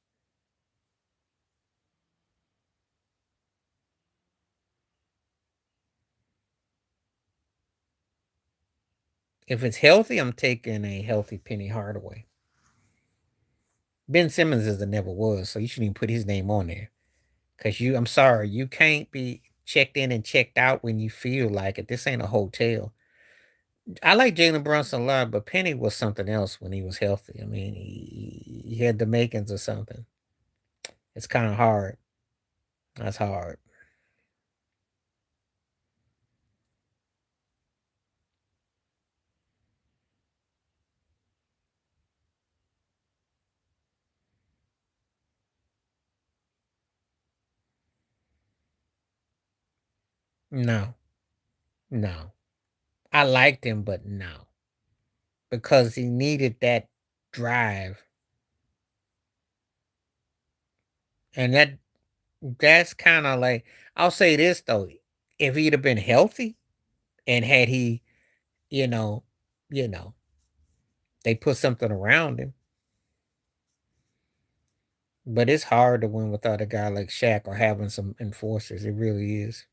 If it's healthy, I'm taking a healthy Penny Hardaway. Ben Simmons is a never was, so you shouldn't even put his name on there. Cause I'm sorry, you can't be checked in and checked out when you feel like it. This ain't a hotel. I like Jalen Brunson a lot, but Penny was something else when he was healthy. I mean, he had the makings of something. It's kind of hard. That's hard. No, no. I liked him, but no, because he needed that drive, and that's kind of like I'll say this though: if he'd have been healthy and had he, you know, you know, they put something around him. But it's hard to win without a guy like Shaq or having some enforcers. It really is.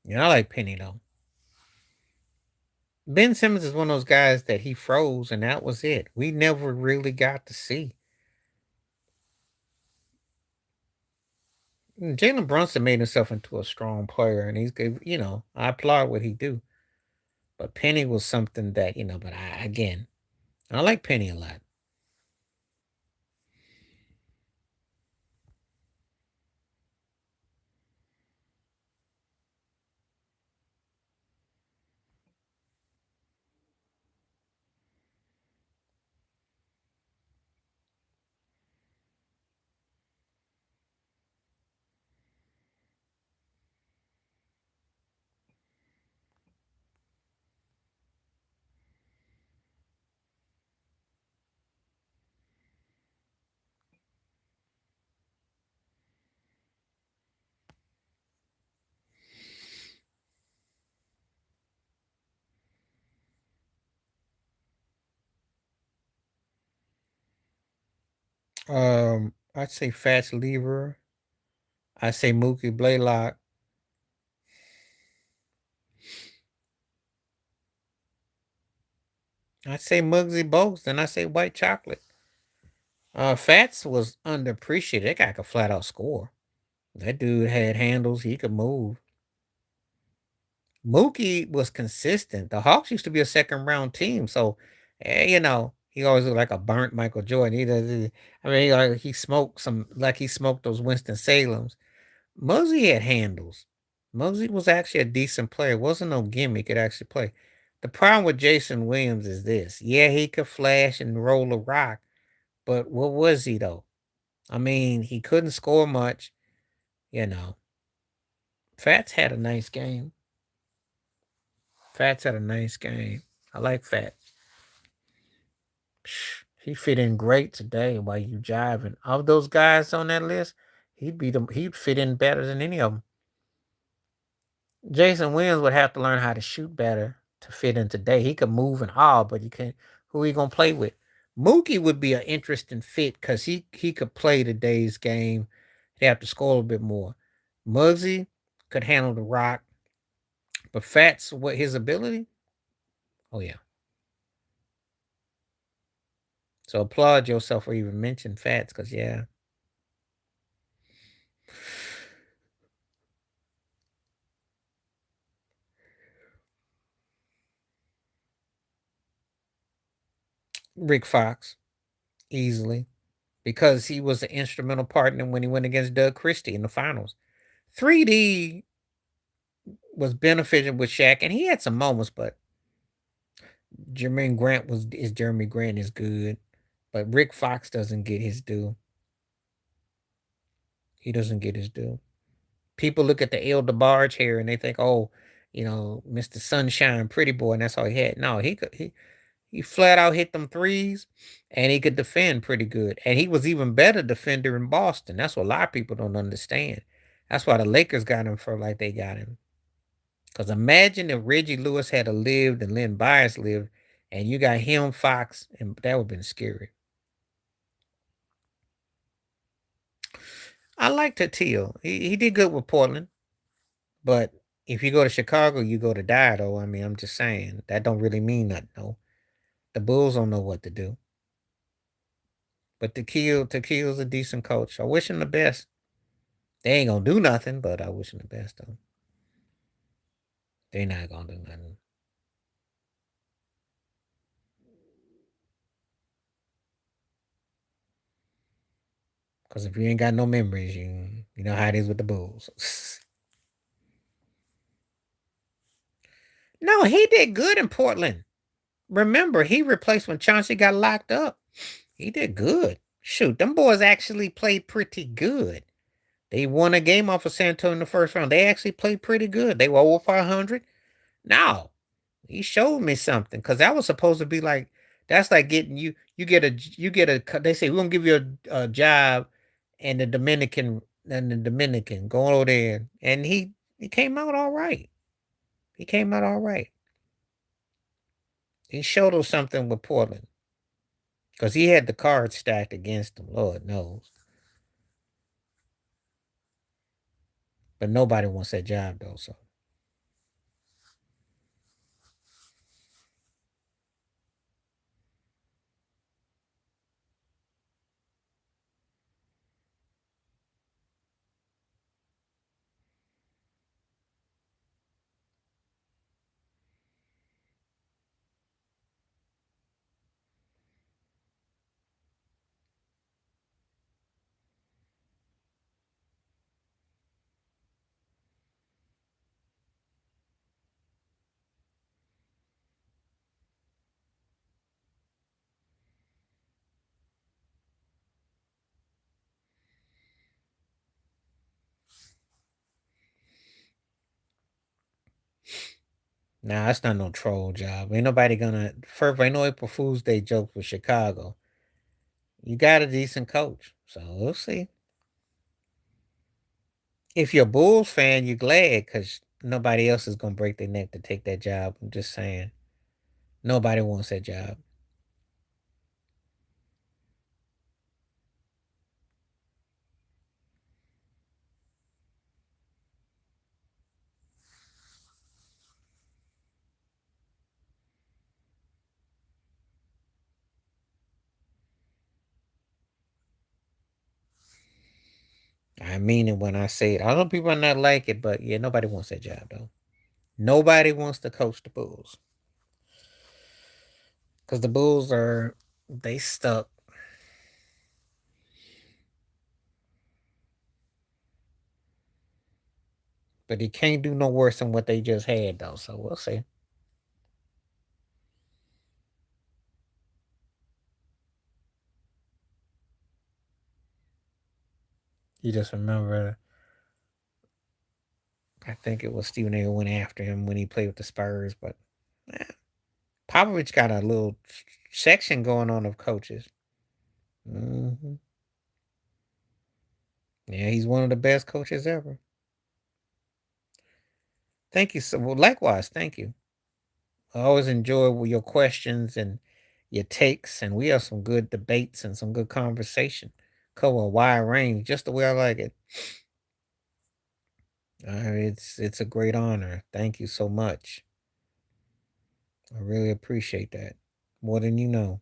Yeah, I like Penny though. Ben Simmons is one of those guys that he froze and that was it. We never really got to see. Jalen Brunson made himself into a strong player and he's good, I applaud what he do. But Penny was something that, but I like Penny a lot. I'd say Fats Lever. I say Mookie Blaylock. I say Muggsy Bogues, and I say white chocolate. Fats was underappreciated. That guy could flat out score. That dude had handles. He could move. Mookie was consistent. The Hawks used to be a second round team, so he always looked like a burnt Michael Jordan. I mean, he smoked some like he smoked those Winston Salem's. Muggsy had handles. Muggsy was actually a decent player. It wasn't no gimmick. He could actually play. The problem with Jason Williams is this. Yeah, he could flash and roll a rock, but what was he though? I mean, he couldn't score much. You know, Fats had a nice game. Fats had a nice game. I like Fats. He fit in great today while you jiving. Of those guys on that list, he'd fit in better than any of them. Jason Williams would have to learn how to shoot better to fit in today. He could move and all, but he can't. Who he gonna play with? Mookie would be an interesting fit because he could play today's game. He'd have to score a little bit more. Muggsy could handle the rock, but Fats, what his ability? Oh yeah. So applaud yourself for even mentioning Fats, because yeah. Rick Fox, easily. Because he was an instrumental partner when he went against Doug Christie in the finals. 3D was beneficial with Shaq, and he had some moments, but Jeremy Grant is good, but Rick Fox doesn't get his due. He doesn't get his due. People look at the El DeBarge hair and they think, oh, Mr. Sunshine, pretty boy, and that's all he had. No, he flat out hit them threes, and he could defend pretty good. And he was even better defender in Boston. That's what a lot of people don't understand. That's why the Lakers got him for like they got him. Because imagine if Reggie Lewis had lived and Len Bias lived, and you got him, Fox, and that would have been scary. I like Tatil. He did good with Portland, but if you go to Chicago, you go to die, though. I mean, I'm just saying. That don't really mean nothing, though. The Bulls don't know what to do. But Takil's a decent coach. I wish him the best. They ain't gonna do nothing, but I wish him the best, though. They not gonna do nothing. Because if you ain't got no memories, you know how it is with the Bulls. No, he did good in Portland. Remember, he replaced when Chauncey got locked up. He did good. Shoot, them boys actually played pretty good. They won a game off of San Antonio in the first round. They actually played pretty good. They were over 500. No, he showed me something because that was supposed to be like that's like getting you. You get a. They say we're gonna give you a job, and the Dominican going over there, and he came out all right. He came out all right. He showed us something with Portland because he had the cards stacked against him. Lord knows, but nobody wants that job though. So nah, that's not no troll job. Ain't nobody gonna first. Ain't no April Fool's Day joke for Chicago. You got a decent coach, so we'll see. If you're a Bulls fan, you're glad because nobody else is gonna break their neck to take that job. I'm just saying, nobody wants that job. I mean it when I say it. I know people are not like it, but yeah, nobody wants that job though. Nobody wants to coach the Bulls because the Bulls are they stuck. But he can't do no worse than what they just had though. So we'll see. You just remember, I think it was Stephen A. went after him when he played with the Spurs, but eh, Popovich got a little section going on of coaches. Hmm. Yeah, he's one of the best coaches ever. Thank you so well. Likewise, thank you. I always enjoy your questions and your takes, and we have some good debates and some good conversation. Cover a wide range, just the way I like it. It's a great honor. Thank you so much. I really appreciate that more than you know.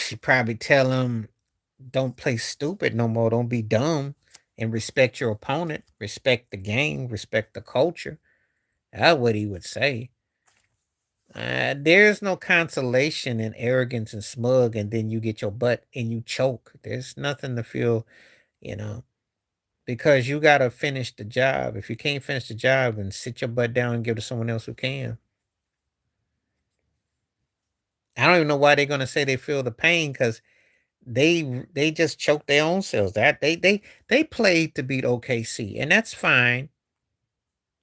You probably tell him, don't play stupid no more. Don't be dumb, and respect your opponent. Respect the game. Respect the culture. That's what he would say. There's no consolation in arrogance and smug, and then you get your butt and you choke. There's nothing to feel, you know, because you got to finish the job. If you can't finish the job, then sit your butt down and give it to someone else who can. I don't even know why they're gonna say they feel the pain because they just choked their own selves. That they played to beat OKC, and that's fine.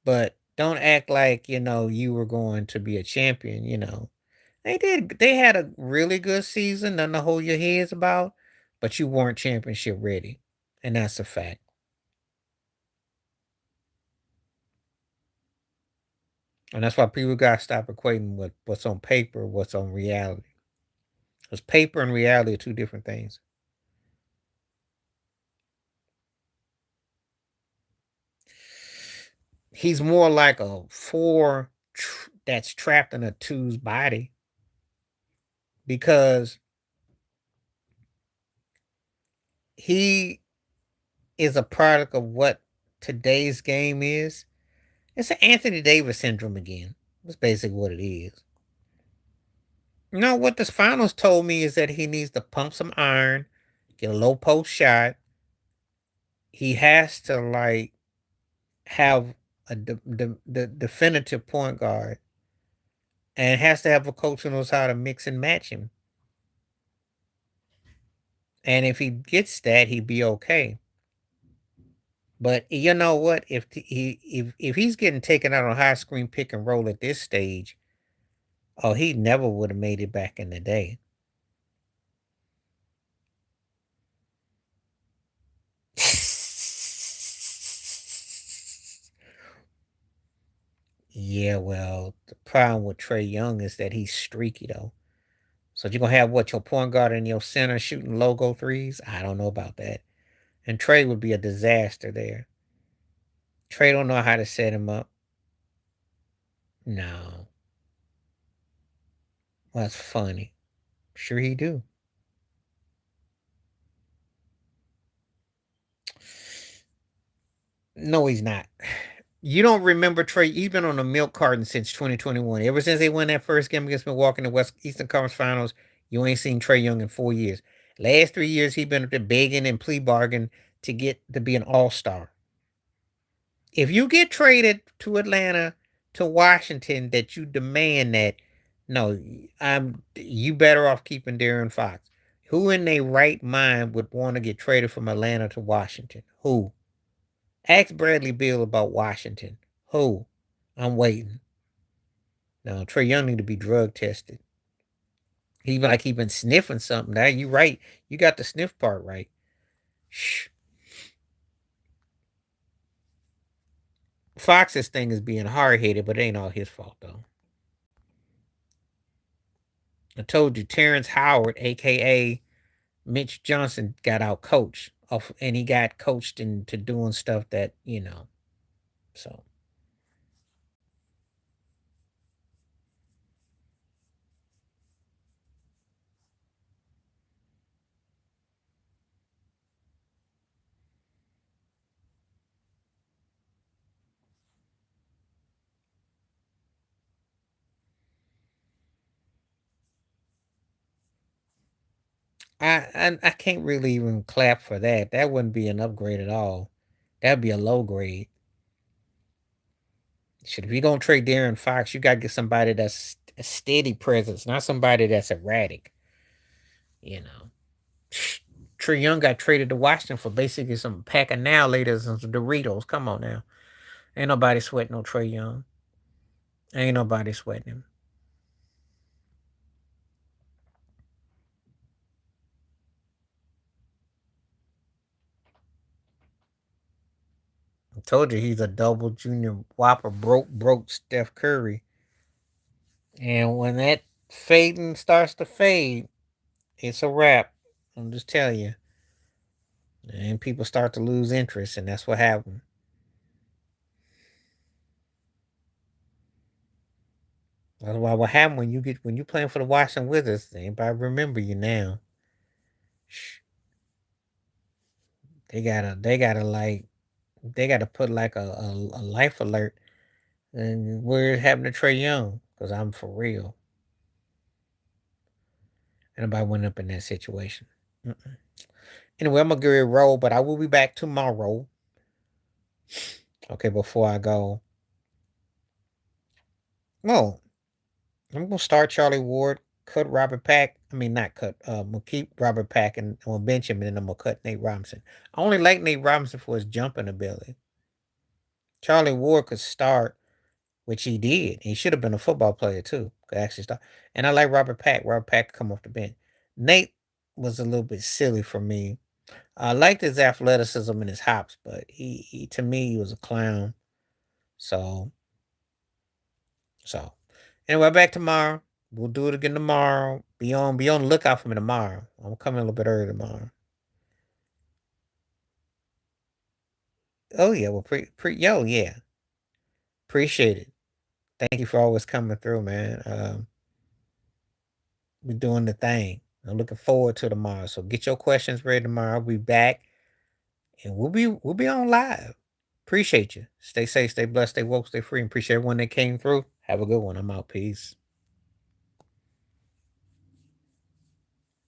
But don't act like you were going to be a champion. They did. They had a really good season. Nothing to hold your heads about, but you weren't championship ready, and that's a fact. And that's why people got to stop equating what's on paper, what's on reality. Because paper and reality are two different things. He's more like a four that's trapped in a two's body because he is a product of what today's game is. It's an Anthony Davis syndrome again. That's basically what it is. No, what the finals told me is that he needs to pump some iron, get a low post shot. He has to have the definitive point guard, and has to have a coach who knows how to mix and match him. And if he gets that, he'd be okay. But you know what? If he's getting taken out on high screen pick and roll at this stage, oh, he never would have made it back in the day. Yeah, well, the problem with Trey Young is that he's streaky though. So you're gonna have what, your point guard and your center shooting logo threes? I don't know about that. And Trey would be a disaster there. Trey don't know how to set him up. No. Well, that's funny. Sure he do. No, he's not. You don't remember Trey. He's been on a milk carton since 2021. Ever since they won that first game against Milwaukee in the West Eastern Conference Finals, you ain't seen Trey Young in 4 years. Last 3 years, he been up there begging and plea bargaining to get to be an all-star. If you get traded to Atlanta, to Washington, that you demand that, no, you better off keeping Darren Fox. Who in their right mind would want to get traded from Atlanta to Washington? Who? Ask Bradley Beal about Washington. Who? I'm waiting. Now Trey Young need to be drug tested. He been sniffing something. Now you right. You got the sniff part right. Shh. Fox's thing is being hard headed, but it ain't all his fault though. I told you Terrence Howard, aka Mitch Johnson got out coached, and he got coached into doing stuff that So I can't really even clap for that. That wouldn't be an upgrade at all. That'd be a low grade. Shit, if you're gonna trade Darren Fox, you gotta get somebody that's a steady presence, not somebody that's erratic. You know, Trey Young got traded to Washington for basically some pack of now laters and some Doritos. Come on now, ain't nobody sweating no Trey Young. Ain't nobody sweating him. I told you he's a double junior whopper, broke Steph Curry. And when that fading starts to fade, it's a wrap. I'm just telling you. And people start to lose interest, and that's what happened. That's why what happened when you playing for the Washington Wizards, anybody remember you now. They gotta put like a life alert and we're having to Trey Young, because I'm for real. Anybody went up in that situation. Mm-mm. Anyway, I'm gonna get a roll, but I will be back tomorrow. Okay, before I go. No, I'm gonna start Charlie Ward, cut Robert Pack. I mean, not cut. I'm gonna keep Robert Pack and I'm gonna bench him, and then I'm gonna cut Nate Robinson. I only like Nate Robinson for his jumping ability. Charlie Ward could start, which he did. He should have been a football player too. Could actually start. And I like Robert Pack. Robert Pack could come off the bench. Nate was a little bit silly for me. I liked his athleticism and his hops, but he to me he was a clown. So so anyway, back tomorrow. We'll do it again tomorrow. Be on the lookout for me tomorrow. I'm coming a little bit early tomorrow. Oh yeah, well yo yeah, appreciate it. Thank you for always coming through, man. We're doing the thing. I'm looking forward to tomorrow. So get your questions ready tomorrow. I'll be back, and we'll be on live. Appreciate you. Stay safe, stay blessed, stay woke, stay free. And appreciate everyone that came through. Have a good one. I'm out. Peace.